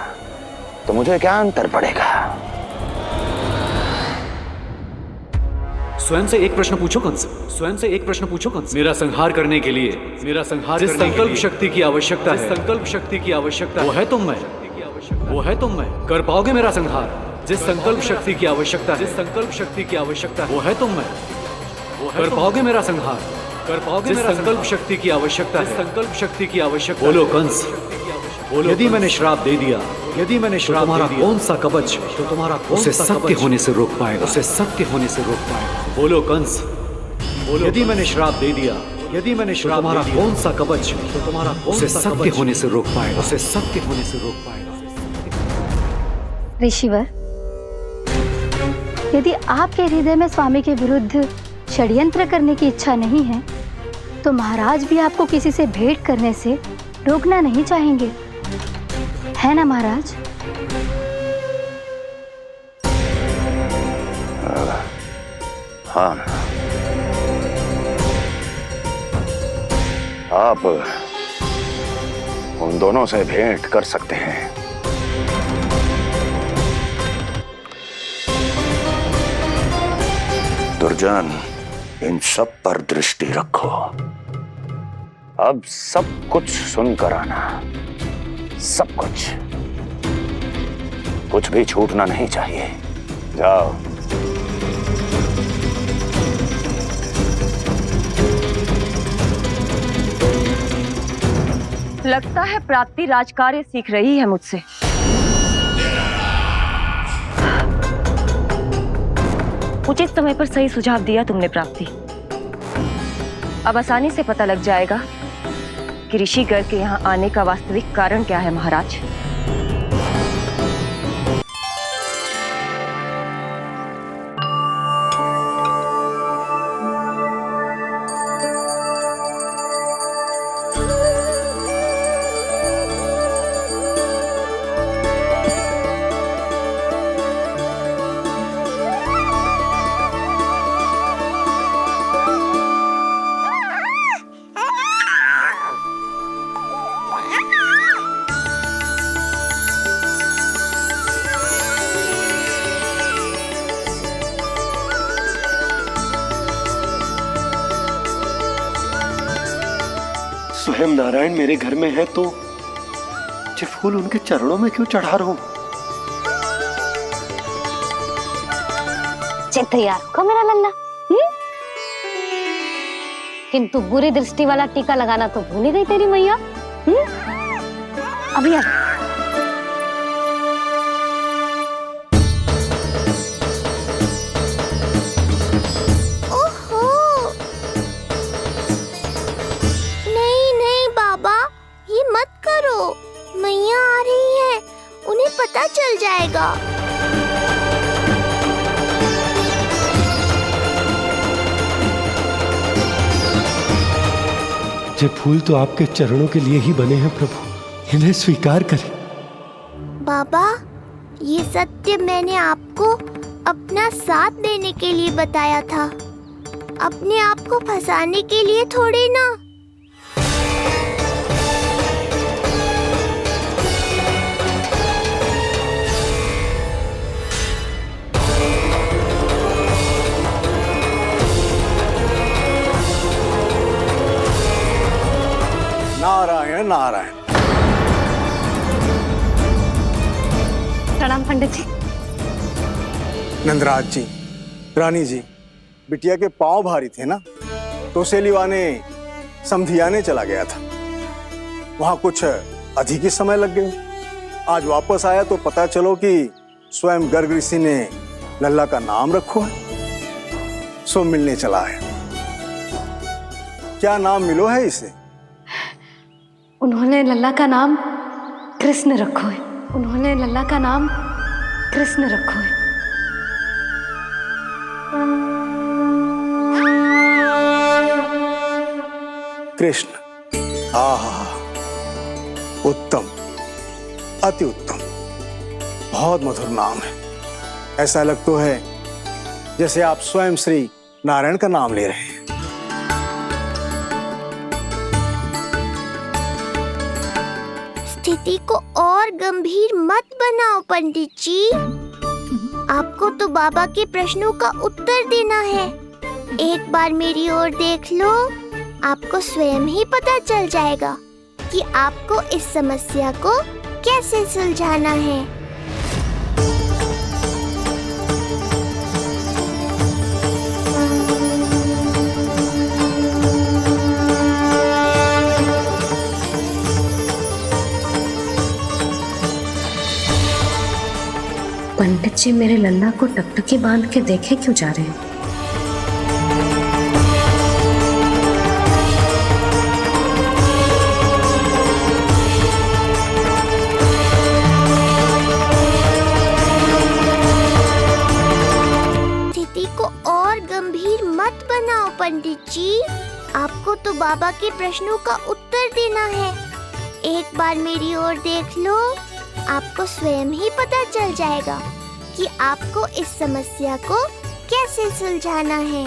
तो मुझे क्या अंतर पड़ेगा? स्वयं से एक प्रश्न पूछो कंस। स्वयं से एक प्रश्न पूछो कंस। मेरा संहार करने के लिए, जिस संकल्प शक्ति की आवश्यकता है, वो है तुम में। कर पाओगे मेरा संहार? जिस संकल्प शक्ति की आवश्यकता है, जिस संकल्प शक्ति की आवश्यकता है, वो है तुम में। कर पाओगे मेरा संहार? कर पाओगे मेरा संकल्प शक्ति की आवश्यकता है, संकल्प शक्ति की आवश्यकता। बोलो कंस, बोलो। यदि मैंने श्राप दे दिया, यदि मैंने श्राप दे दिया, कौन सा कवच तो तुम्हारा उसे सत्य होने से रोक पाएगा? उसे सत्य होने से रोक पाएगा। बोलो कंस, बोलो। यदि मैंने श्राप दे दिया, यदि मैंने श्राप, तुम्हारा कौन सा कवच तो तुम्हारा उसे सत्य होने से रोक पाएगा? उसे सत्य होने से रोक पाएगा। ऋषिवर, यदि आपके हृदय में स्वामी के विरुद्ध षड्यंत्र करने की इच्छा नहीं है, तो महाराज भी आपको किसी से भेंट करने से रोकना नहीं चाहेंगे, है ना महाराज? हाँ, आप उन दोनों से भेंट कर सकते हैं। दुर्जन, इन सब पर दृष्टि रखो। अब सब कुछ सुनकर आना, सब कुछ भी छूटना नहीं चाहिए। जाओ। लगता है प्राप्ति राजकार्य सीख रही है मुझसे। उचित समय पर सही सुझाव दिया तुमने प्राप्ति। अब आसानी से पता लग जाएगा कि ऋषिगढ़ के यहाँ आने का वास्तविक कारण क्या है महाराज। स्वयं नारायण मेरे घर में है तो ये फूल उनके चरणों में क्यों चढ़ा रहा हूं? तैयार को मेरा लल्ला। किंतु बुरी दृष्टि वाला टीका लगाना तो भूल ही गई तेरी मैया। अभी आ। मैया आ रही है, उन्हें पता चल जाएगा। ये फूल तो आपके चरणों के लिए ही बने हैं प्रभु, इन्हें स्वीकार करें। बाबा, ये सत्य मैंने आपको अपना साथ देने के लिए बताया था, अपने आप को फंसाने के लिए थोड़ी ना। नारायण नारायण। प्रणाम पंडित जी। नंदराज जी, रानी जी, बिटिया के पांव भारी थे ना, तो सेलिवाने समधियाने चला गया था, वहां कुछ अधिक ही समय लग गए। आज वापस आया तो पता चलो कि स्वयं गर्ग ऋषि ने लल्ला का नाम रखो है, सो मिलने चला है। क्या नाम मिलो है इसे? उन्होंने लल्ला का नाम कृष्ण रखो है। उन्होंने लल्ला का नाम कृष्ण रखो है। कृष्ण। आहा, उत्तम, अति उत्तम, बहुत मधुर नाम है। ऐसा लग तो है जैसे आप स्वयं श्री नारायण का नाम ले रहे हैं। स्थिति को और गंभीर मत बनाओ पंडित जी। आपको तो बाबा के प्रश्नों का उत्तर देना है। एक बार मेरी ओर देख लो, आपको स्वयं ही पता चल जाएगा कि आपको इस समस्या को कैसे सुलझाना है। जी मेरे लल्ला को टकटकी बांध के देखे क्यों जा रहे हैं? स्थिति को और गंभीर मत बनाओ पंडित जी। आपको तो बाबा के प्रश्नों का उत्तर देना है। एक बार मेरी ओर देख लो, आपको स्वयं ही पता चल जाएगा कि आपको इस समस्या को कैसे सुलझाना है।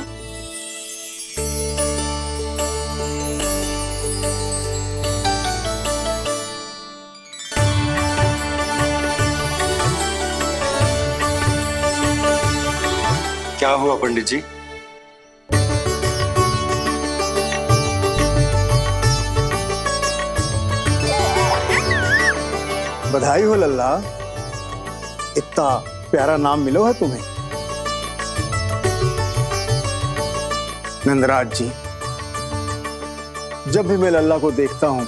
क्या हुआ पंडित जी? बधाई हो लल्ला, इतना प्यारा नाम मिलो है तुम्हें। नंदराज जी, जब भी मैं लल्ला को देखता हूं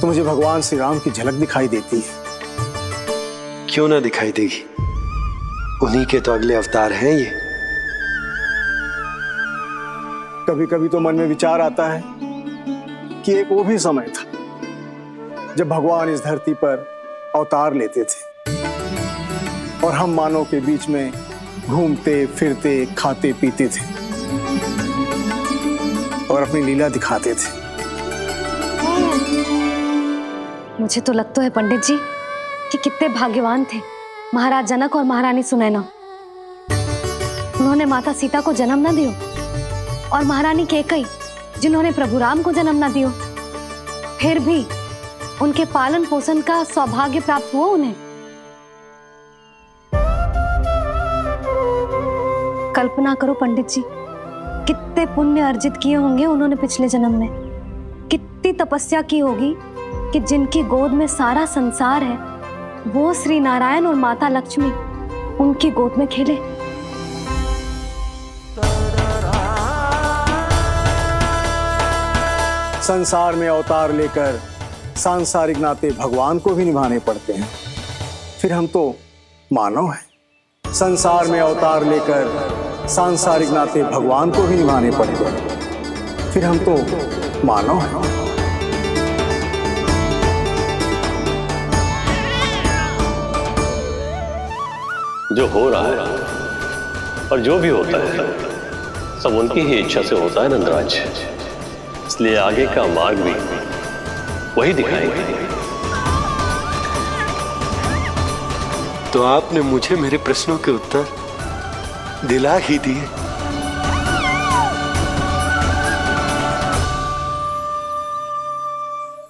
तो मुझे भगवान श्री राम की झलक दिखाई देती है। क्यों ना दिखाई देगी, उन्हीं के तो अगले अवतार हैं ये। कभी कभी तो मन में विचार आता है कि एक वो भी समय था जब भगवान इस धरती पर अवतार लेते थे और हम मानव के बीच में घूमते फिरते खाते पीते थे और अपनी लीला दिखाते थे। मुझे तो लगता है पंडित जी कि कितने भाग्यवान थे महाराज जनक और महारानी सुनैना। उन्होंने माता सीता को जन्म न दियो और महारानी कैकई जिन्होंने प्रभु राम को जन्म न दियो, फिर भी उनके पालन पोषण का सौभाग्य प्राप्त हुआ उन्हें। कल्पना करो पंडित जी, कितने पुण्य अर्जित किए होंगे उन्होंने पिछले जन्म में। कितनी तपस्या की होगी कि जिनकी गोद में सारा संसार है वो श्री नारायण और माता लक्ष्मी उनकी गोद में खेले। संसार में अवतार लेकर सांसारिक नाते भगवान को भी निभाने पड़ते हैं, फिर हम तो मानव हैं। संसार में अवतार लेकर सांसारिक नाते भगवान को भी निभाने पड़ते हैं, फिर हम तो मानव हैं। जो हो रहा है और जो भी होता है सब उनकी ही इच्छा से होता है नंदराज, इसलिए आगे का मार्ग भी वही दिखाएंगे। तो आपने मुझे मेरे प्रश्नों के उत्तर दिला ही दिए।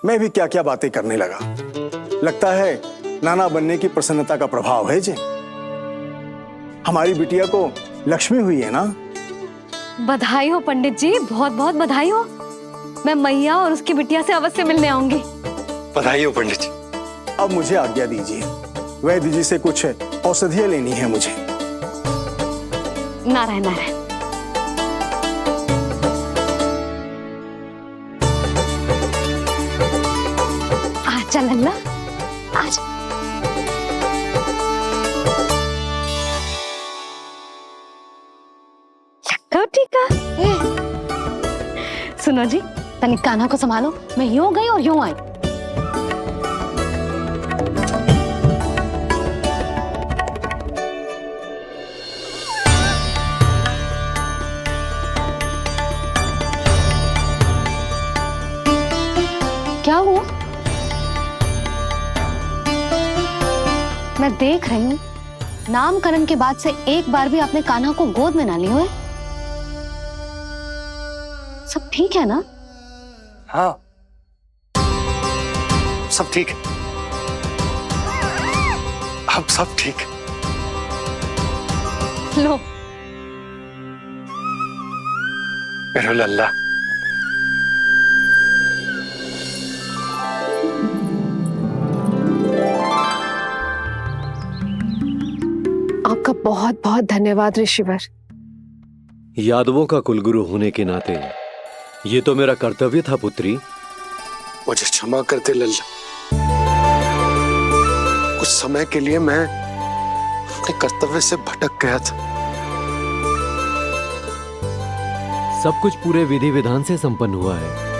मैं भी क्या क्या बातें करने लगा। लगता है नाना बनने की प्रसन्नता का प्रभाव है जी। हमारी बिटिया को लक्ष्मी हुई है ना। बधाई हो पंडित जी, बहुत बहुत बधाई हो। मैं मैया और उसकी बिटिया से अवश्य मिलने आऊंगी। बधाई हो पंडित जी। अब मुझे आज्ञा दीजिए, वैद्य जी से कुछ औषधियां लेनी है मुझे। नारायण नारायण। आजा लल्ला, आजा। टीका सुनो जी, तनिक कान्हा को संभालो। मैं यूं गई और यूं आई। क्या हुआ? मैं देख रही हूं नामकरण के बाद से एक बार भी आपने कान्हा को गोद में ना लिया है। सब ठीक है ना? हाँ, सब ठीक है। अब सब ठीक। लो मेरा लल्ला। आपका बहुत बहुत धन्यवाद ऋषिवर। यादवों का कुलगुरु होने के नाते ये तो मेरा कर्तव्य था पुत्री। मुझे क्षमा कर दे लल्ला। कुछ समय के लिए मैं अपने कर्तव्य से भटक गया था। सब कुछ पूरे विधि विधान से संपन्न हुआ है।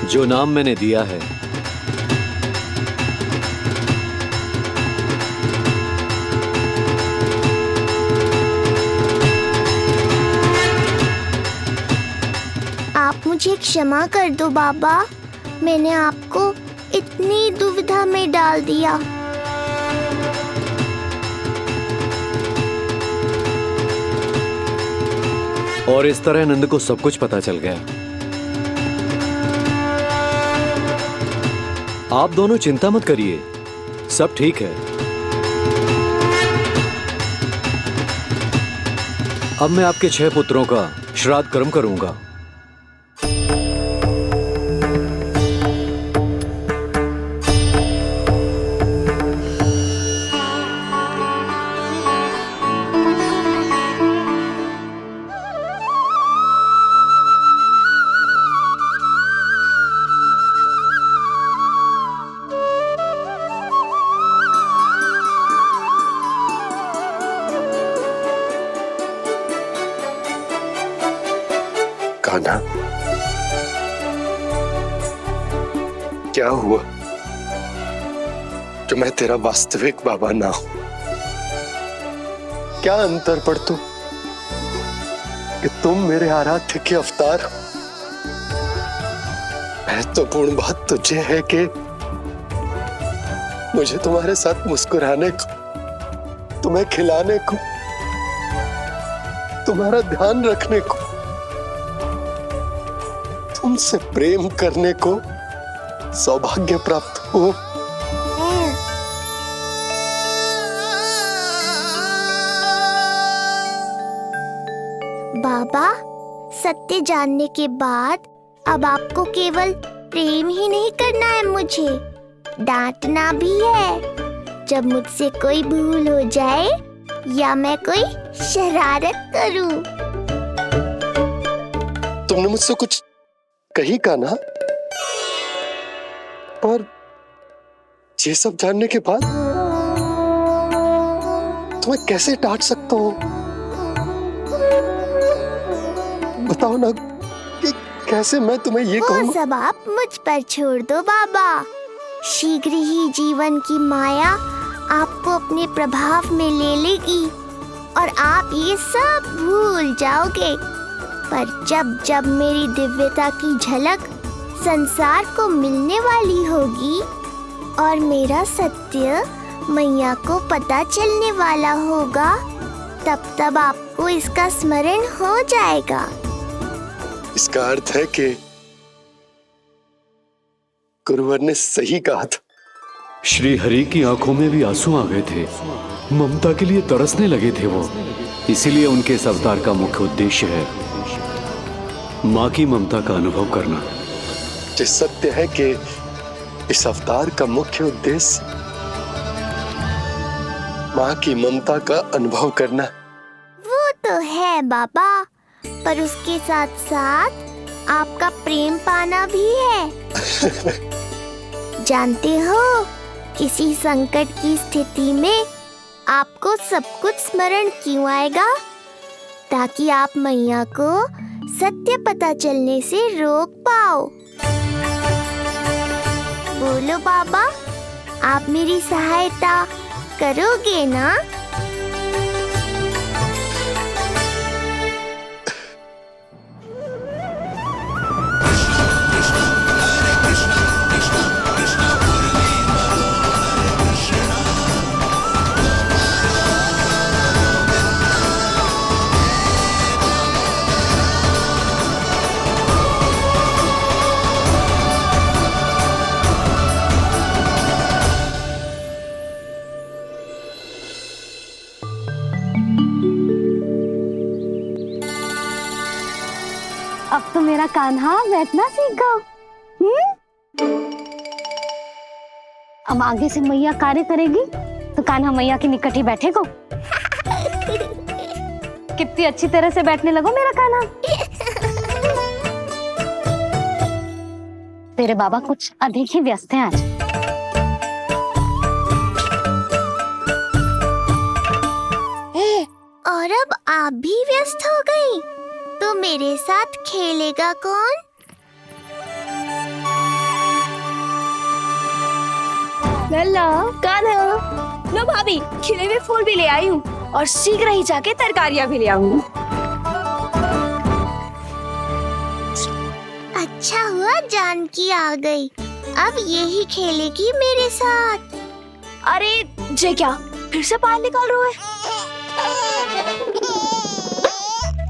जो नाम मैंने दिया है, आप मुझे क्षमा कर दो बाबा, मैंने आपको इतनी दुविधा में डाल दिया। और इस तरह नंद को सब कुछ पता चल गया। आप दोनों चिंता मत करिए, सब ठीक है। अब मैं आपके 6 पुत्रों का श्राद्ध कर्म करूंगा। कान्हा, क्या हुआ जो मैं तेरा वास्तविक बाबा ना हूं? क्या अंतर पड़ तू कि तुम मेरे आराध्य के अवतार हो? महत्वपूर्ण बात तुझे है कि मुझे तुम्हारे साथ मुस्कुराने को, तुम्हें खिलाने को, तुम्हारा ध्यान रखने को, तुमसे प्रेम करने को सौभाग्य प्राप्त हो। बाबा, सत्य जानने के बाद अब आपको केवल प्रेम ही नहीं करना है, मुझे डांटना भी है जब मुझसे कोई भूल हो जाए या मैं कोई शरारत करूं। तुमने मुझसे कुछ कही कान्हा, पर ये सब जानने के बाद तुम्हें कैसे डांट सकता हूं? बताओ ना कि कैसे मैं तुम्हें ये कहूं? वो सब आप मुझ पर छोड़ दो बाबा। शीघ्र ही जीवन की माया आपको अपने प्रभाव में ले लेगी और आप ये सब भूल जाओगे। पर जब जब मेरी दिव्यता की झलक संसार को मिलने वाली होगी और मेरा सत्य मैया को पता चलने वाला होगा, तब तब आपको इसका स्मरण हो जाएगा। इसका अर्थ है कि गुरुवर ने सही कहा था। श्री हरि की आंखों में भी आंसू आ गए थे, ममता के लिए तरसने लगे थे वो। इसीलिए उनके इस अवतार का मुख्य उद्देश्य है माँ की ममता का अनुभव करना। ये सत्य है कि इस अवतार का मुख्य उद्देश्य माँ की ममता का अनुभव करना। वो तो है बाबा, पर उसके साथ साथ आपका प्रेम पाना भी है। जानते हो, किसी संकट की स्थिति में आपको सब कुछ स्मरण क्यों आएगा? ताकि आप मैया को सत्य पता चलने से रोक पाओ। बोलो बाबा, आप मेरी सहायता करोगे ना? मेरा कान्हा बैठना सीख गो। अब आगे से मैया कार्य करेगी तो कान्हा मैया के निकट ही बैठेगो। कितनी अच्छी तरह से बैठने लगो मेरा कान्हा। तेरे बाबा कुछ अधिक ही व्यस्त हैं आज। और अब आप भी व्यस्त हो गई, तो मेरे साथ खेलेगा कौन? लल्ला, कान्हा, लो भाभी, खिले हुए फूल भी ले आई हूँ और शीघ्र ही जाके तरकारियाँ भी ले आऊंगी। अच्छा हुआ जानकी आ गई, अब यही खेलेगी मेरे साथ। अरे जे क्या, फिर से पानी निकाल रहे हो?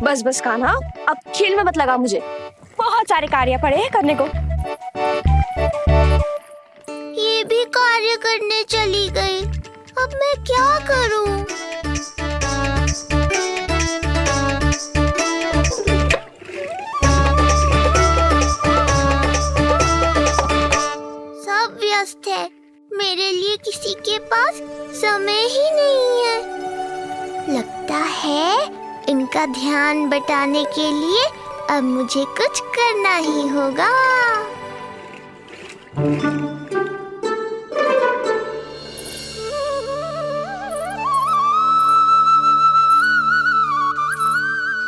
बस बस कान्हा, अब खेल में मत लगा मुझे, बहुत सारे कार्य पड़े हैं करने को। ये भी कार्य करने चली गई, अब मैं क्या करूं? सब व्यस्त है, मेरे लिए किसी के पास समय ही नहीं है। लगता है इनका ध्यान बटाने के लिए अब मुझे कुछ करना ही होगा।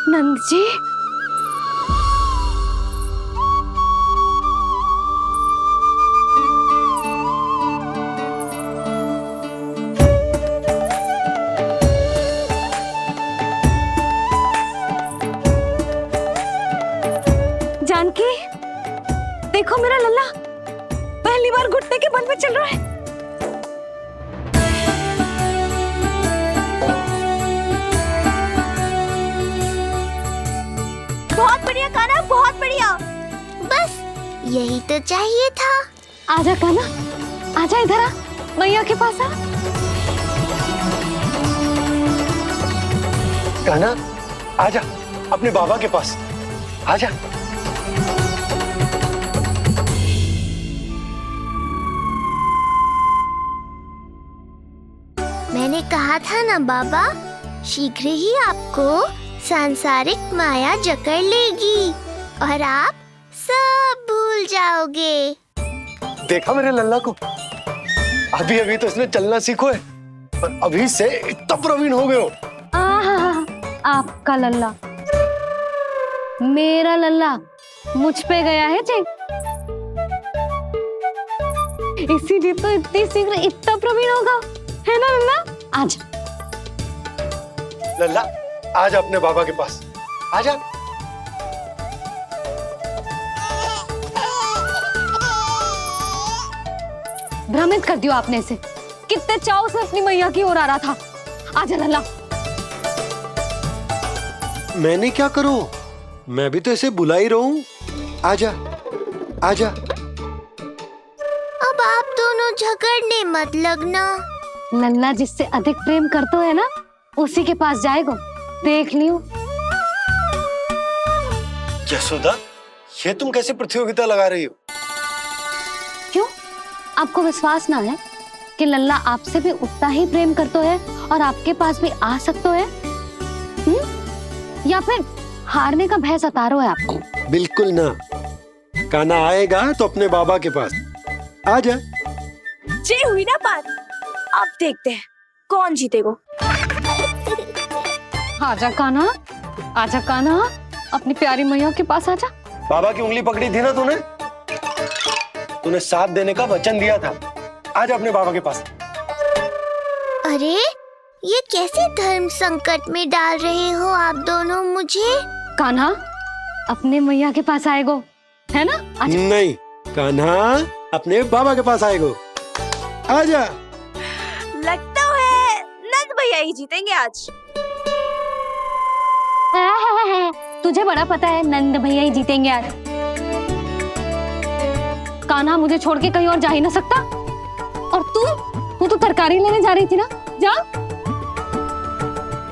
नंद जी, जानकी, देखो मेरा लल्ला पहली बार घुटने के बल पे चल रहा है। बहुत बढ़िया कान्हा, बहुत बढ़िया। बस यही तो चाहिए था। आजा कान्हा, आजा इधर आ, मैया के पास आ। कान्हा, आजा अपने बाबा के पास, आजा। मैंने कहा था ना बाबा, शीघ्र ही आपको सांसारिक माया जकड़ लेगी और आप सब भूल जाओगे। देखा मेरे लल्ला को, अभी अभी तो इसने चलना सीखो है और अभी से इतना प्रवीण हो गए हो। आपका लल्ला, मेरा लल्ला मुझ पे गया है जी, इसीलिए तो इतनी शीघ्र इतना प्रवीण होगा, है ना लल्ला? आज लल्ला, आजा अपने बाबा के पास, आजा। भ्रमित कर दियो आपने इसे, कितने चाव से अपनी मैया की ओर आ रहा था। आजा लल्ला। मैंने क्या करूं, मैं भी तो इसे बुला ही रहा हूं। आजा, आजा। अब आप दोनों झगड़ने मत लगना। लल्ला जिससे अधिक प्रेम करते है ना, उसी के पास जाएगा, देख लियो। यशोदा, ये तुम कैसे प्रतियोगिता लगा रही हो? क्यों, आपको विश्वास ना है कि लल्ला आपसे भी उतना ही प्रेम करता है और आपके पास भी आ सकता है? या फिर हारने का भय सता रहा है आपको? बिल्कुल ना, कान्हा आएगा तो अपने बाबा के पास। आजा। जे हुई ना बात, अब देखते हैं कौन जीतेगा। आजा कान्हा, आजा कान्हा, अपनी प्यारी मैया के पास आजा। बाबा की उंगली पकड़ी थी ना तूने साथ देने का वचन दिया था। आजा अपने बाबा के पास। अरे ये कैसे धर्म संकट में डाल रहे हो आप दोनों मुझे? कान्हा अपने मैया के पास आएगो, है ना? आजा। नहीं, कान्हा अपने बाबा के पास आएगो। आजा। लगता है नंद भैया ही जीतेंगे आज। तुझे बड़ा पता है नंद भैया ही जीतेंगे आज। कान्हा मुझे छोड़ के कहीं और जा ही ना सकता। और तू तो तरकारी लेने जा रही थी ना, जा।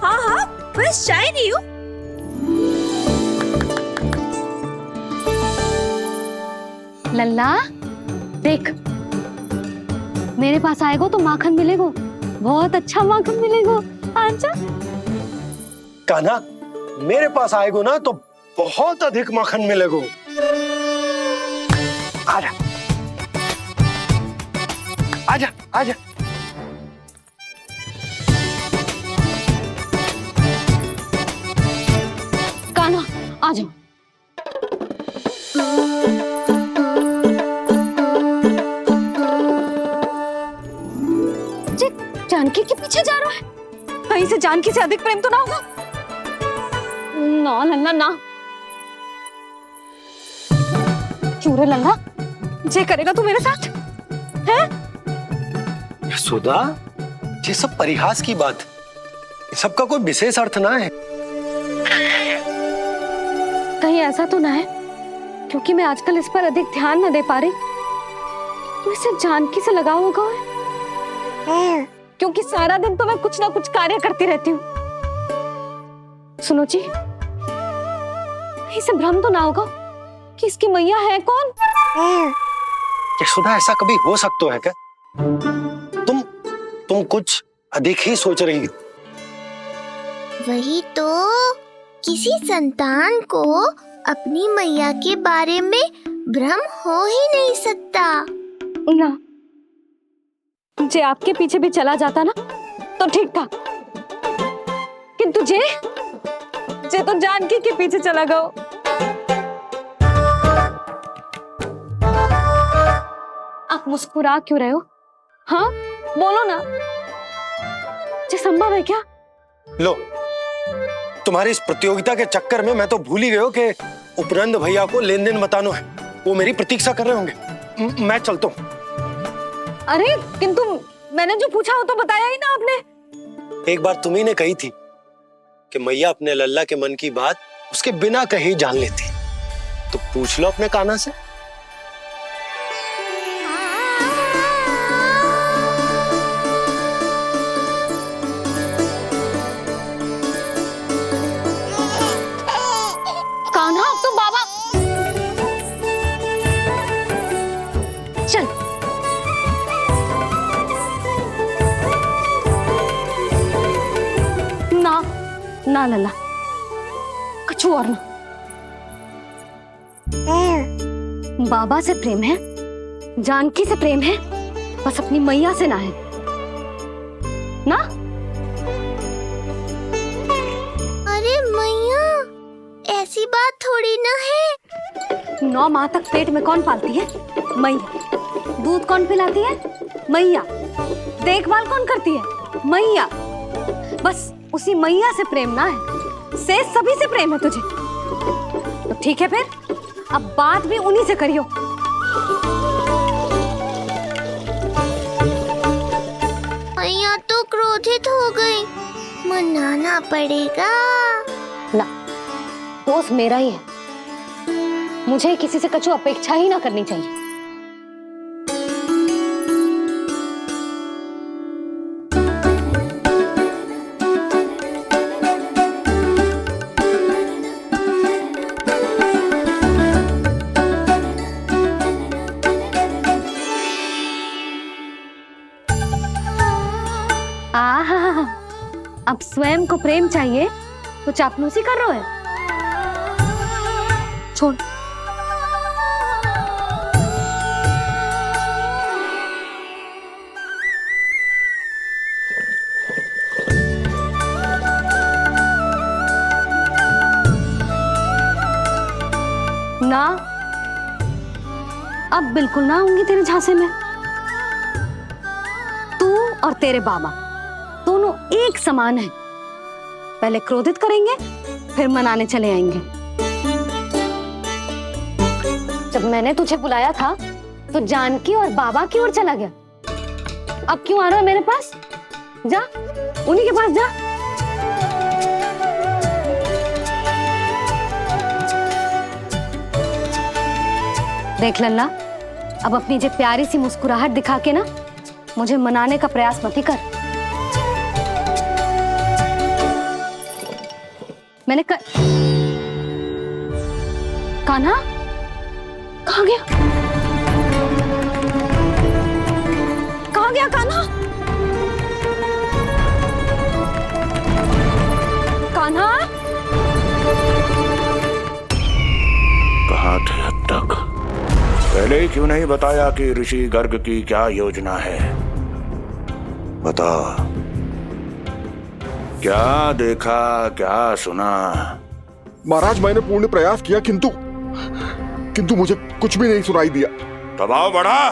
हाँ हाँ, बस चाय नहीं हूँ। लल्ला देख, मेरे पास आएगा तो माखन मिलेगा, बहुत अच्छा माखन मिलेगा। आजा। कान्हा, मेरे पास आएगो ना तो बहुत अधिक माखन मिलेगो। आजा आजा आजा। कान्हा आ जाओ। जानकी के पीछे जा रहा है, कहीं से जानकी से अधिक प्रेम तो ना होगा? ना लल्ला ना। क्यों रे लल्ला, जे करेगा तू मेरे साथ है? यशोदा, ये सब परिहास की बात, सबका कोई विशेष अर्थ ना है। कहीं ऐसा तो ना है क्योंकि मैं आजकल इस पर अधिक ध्यान न दे पा रही तो इसे जानकी से लगाव होगा है? क्योंकि सारा दिन तो मैं कुछ ना कुछ कार्य करती रहती हूँ। सुनो जी, इसे भ्रम तो ना होगा कि इसकी मैया है कौन? यशोदा, ऐसा कभी हो सकता है क्या? तुम कुछ अधिक ही सोच रही हो। वही तो, किसी संतान को अपनी मैया के बारे में भ्रम हो ही नहीं सकता ना। जे आपके पीछे भी चला जाता ना तो ठीक था, किंतु जे तो जानकी के पीछे चला गया। आप मुस्कुरा क्यों रहे हो? हाँ बोलो ना, ये संभव है क्या? लो, तुम्हारी इस प्रतियोगिता के चक्कर में मैं तो भूल ही गया हूं कि उपनंद भैया को लेन देन बताना है। वो मेरी प्रतीक्षा कर रहे होंगे। मैं चलता हूँ। अरे किंतु मैंने जो पूछा वो तो बताया ही ना आपने। एक बार तुम्ही ने कही थी कि मैया अपने लल्ला के मन की बात उसके बिना कहीं जान लेती, तो पूछ लो अपने कान्हा से। कान्हा तो बाबा चल। ना लल्ला, कुछ और ना। बाबा से प्रेम है, जानकी से प्रेम है, बस अपनी मैया से ना है ना। अरे मैया, ऐसी बात थोड़ी ना है। 9 माह तक पेट में कौन पालती है? मैया। दूध कौन पिलाती है? मैया। देखभाल कौन करती है? मैया। बस उसी मैया से प्रेम ना है, से सभी से प्रेम है तुझे। तो ठीक है फिर, अब बात भी उन्हीं से करियो। मैया तो क्रोधित हो गई, मनाना पड़ेगा ना। दोस्त मेरा ही है, मुझे किसी से कछु अपेक्षा ही ना करनी चाहिए। आहा, अब स्वयं को प्रेम चाहिए तो चापलूसी कर रहे हो? छोड़। ना, अब बिल्कुल ना आऊंगी तेरे झांसे में। तू और तेरे बाबा दोनों एक समान हैं। पहले क्रोधित करेंगे, फिर मनाने चले आएंगे। जब मैंने तुझे बुलाया था तो जानकी और बाबा की ओर चला गया। अब क्यों आ रहा है मेरे पास? जा, उन्हीं के पास जा। देख लल्ला, अब अपनी जो प्यारी सी मुस्कुराहट दिखा के ना मुझे मनाने का प्रयास मत ही कर। मैंने कान्हा कहाँ गया? क्यों नहीं बताया कि ऋषि गर्ग की क्या योजना है? बताओ, क्या देखा, क्या सुना? महाराज मैंने पूर्ण प्रयास किया किंतु मुझे कुछ भी नहीं सुनाई दिया। दबाव बढ़ा।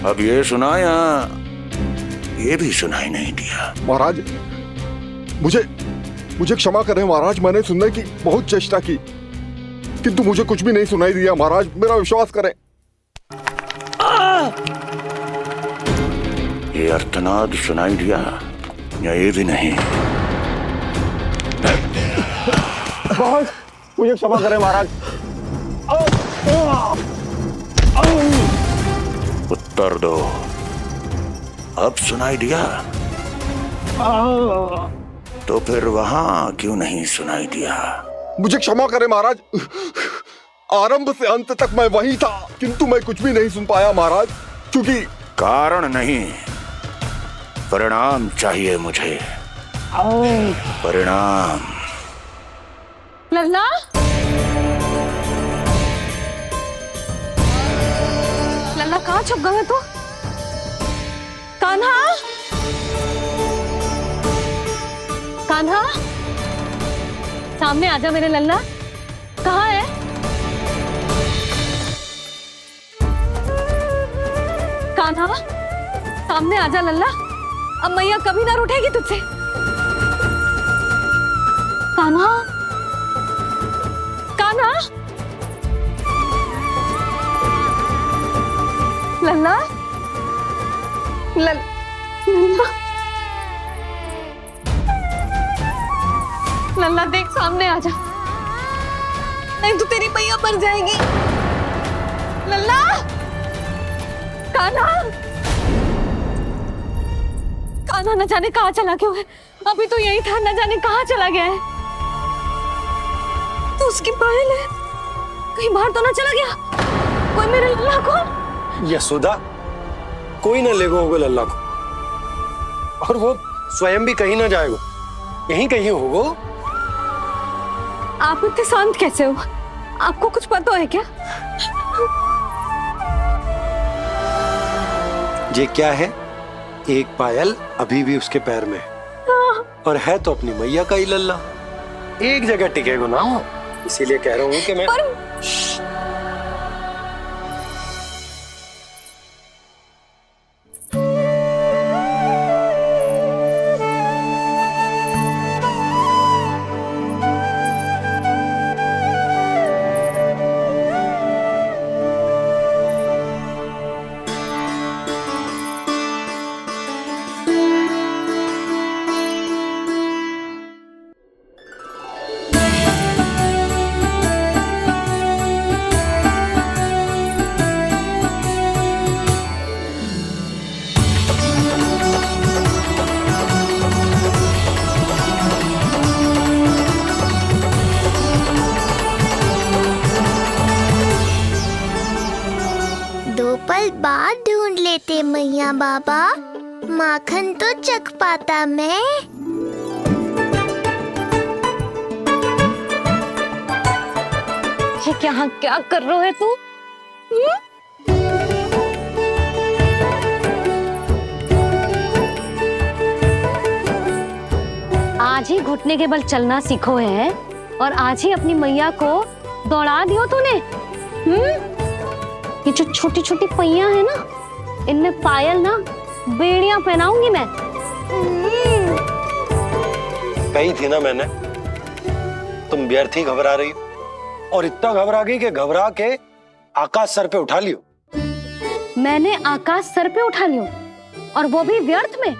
अब ये सुना या ये भी सुनाई नहीं दिया? महाराज मुझे क्षमा करें महाराज, मैंने सुनने की बहुत चेष्टा की किंतु मुझे कुछ भी नहीं सुनाई दिया। महाराज मेरा विश्वास करें। ये अर्थनाद सुनाई दिया या ये भी नहीं? मुझे क्षमा करें महाराज। उत्तर दो, अब सुनाई दिया? तो फिर वहां क्यों नहीं सुनाई दिया? मुझे क्षमा करें महाराज, आरंभ से अंत तक मैं वहीं था किंतु मैं कुछ भी नहीं सुन पाया महाराज, क्योंकि कारण नहीं, परिणाम चाहिए मुझे। परिणाम। लल्ला, लल्ला कहाँ छुप गए तू? कान्हा, कान्हा, सामने आजा मेरे लल्ला। कहाँ है? कान्हा, सामने आजा लल्ला। अब मैया कभी ना रूठेगी तुझसे। कान्हा, कान्हा, लल्ला, लल्ला, लल्ला देख सामने आजा, नहीं तो तेरी मैया मर जाएगी। लल्ला, कान्हा, कान्हा न जाने कहाँ चला गया है। अभी तो यही था, न जाने कहाँ चला गया है। तो उसकी पायल है, कहीं बाहर तो ना चला गया कोई मेरे लल्ला को? यशोदा, कोई ना लेगा होगा लल्ला को, और वो स्वयं भी कहीं ना जाएगा, यहीं कहीं होगा। आप इतने शांत कैसे हो? आपको कुछ पता है क्या? ये क्या है? एक पायल अभी भी उसके पैर में है, और है तो अपनी मैया का ही लल्ला, एक जगह टिकेगा ना हो, इसीलिए कह रहा हूँ कि मैं पल बाद ढूंढ लेते मैया बाबा, माखन तो चख पाता मैं। ये क्या कर रहे है तू? आज ही घुटने के बल चलना सीखो है और आज ही अपनी मैया को दौड़ा दियो तूने। ये जो छोटी छोटी पहिया है ना, इनमें पायल ना बेड़ियां पहनाऊंगी मैं। कही थी ना मैंने, तुम व्यर्थ ही घबरा रही हो, और इतना घबरा गई कि घबरा के आकाश सर पे उठा लियो। मैंने आकाश सर पे उठा लियो, और वो भी व्यर्थ में?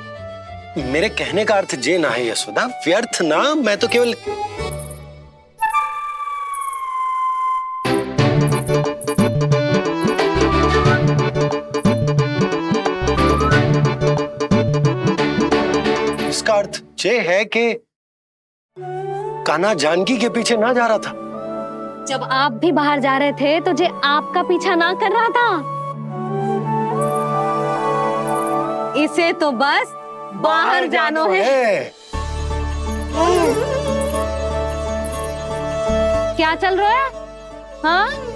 मेरे कहने का अर्थ जे ना है यशोदा, व्यर्थ ना, मैं तो केवल इसका अर्थ ये है कि कान्हा जानकी के पीछे ना जा रहा था। जब आप भी बाहर जा रहे थे तो जे आपका पीछा ना कर रहा था। इसे तो बस बाहर जानो है। क्या चल रहा है? हाँ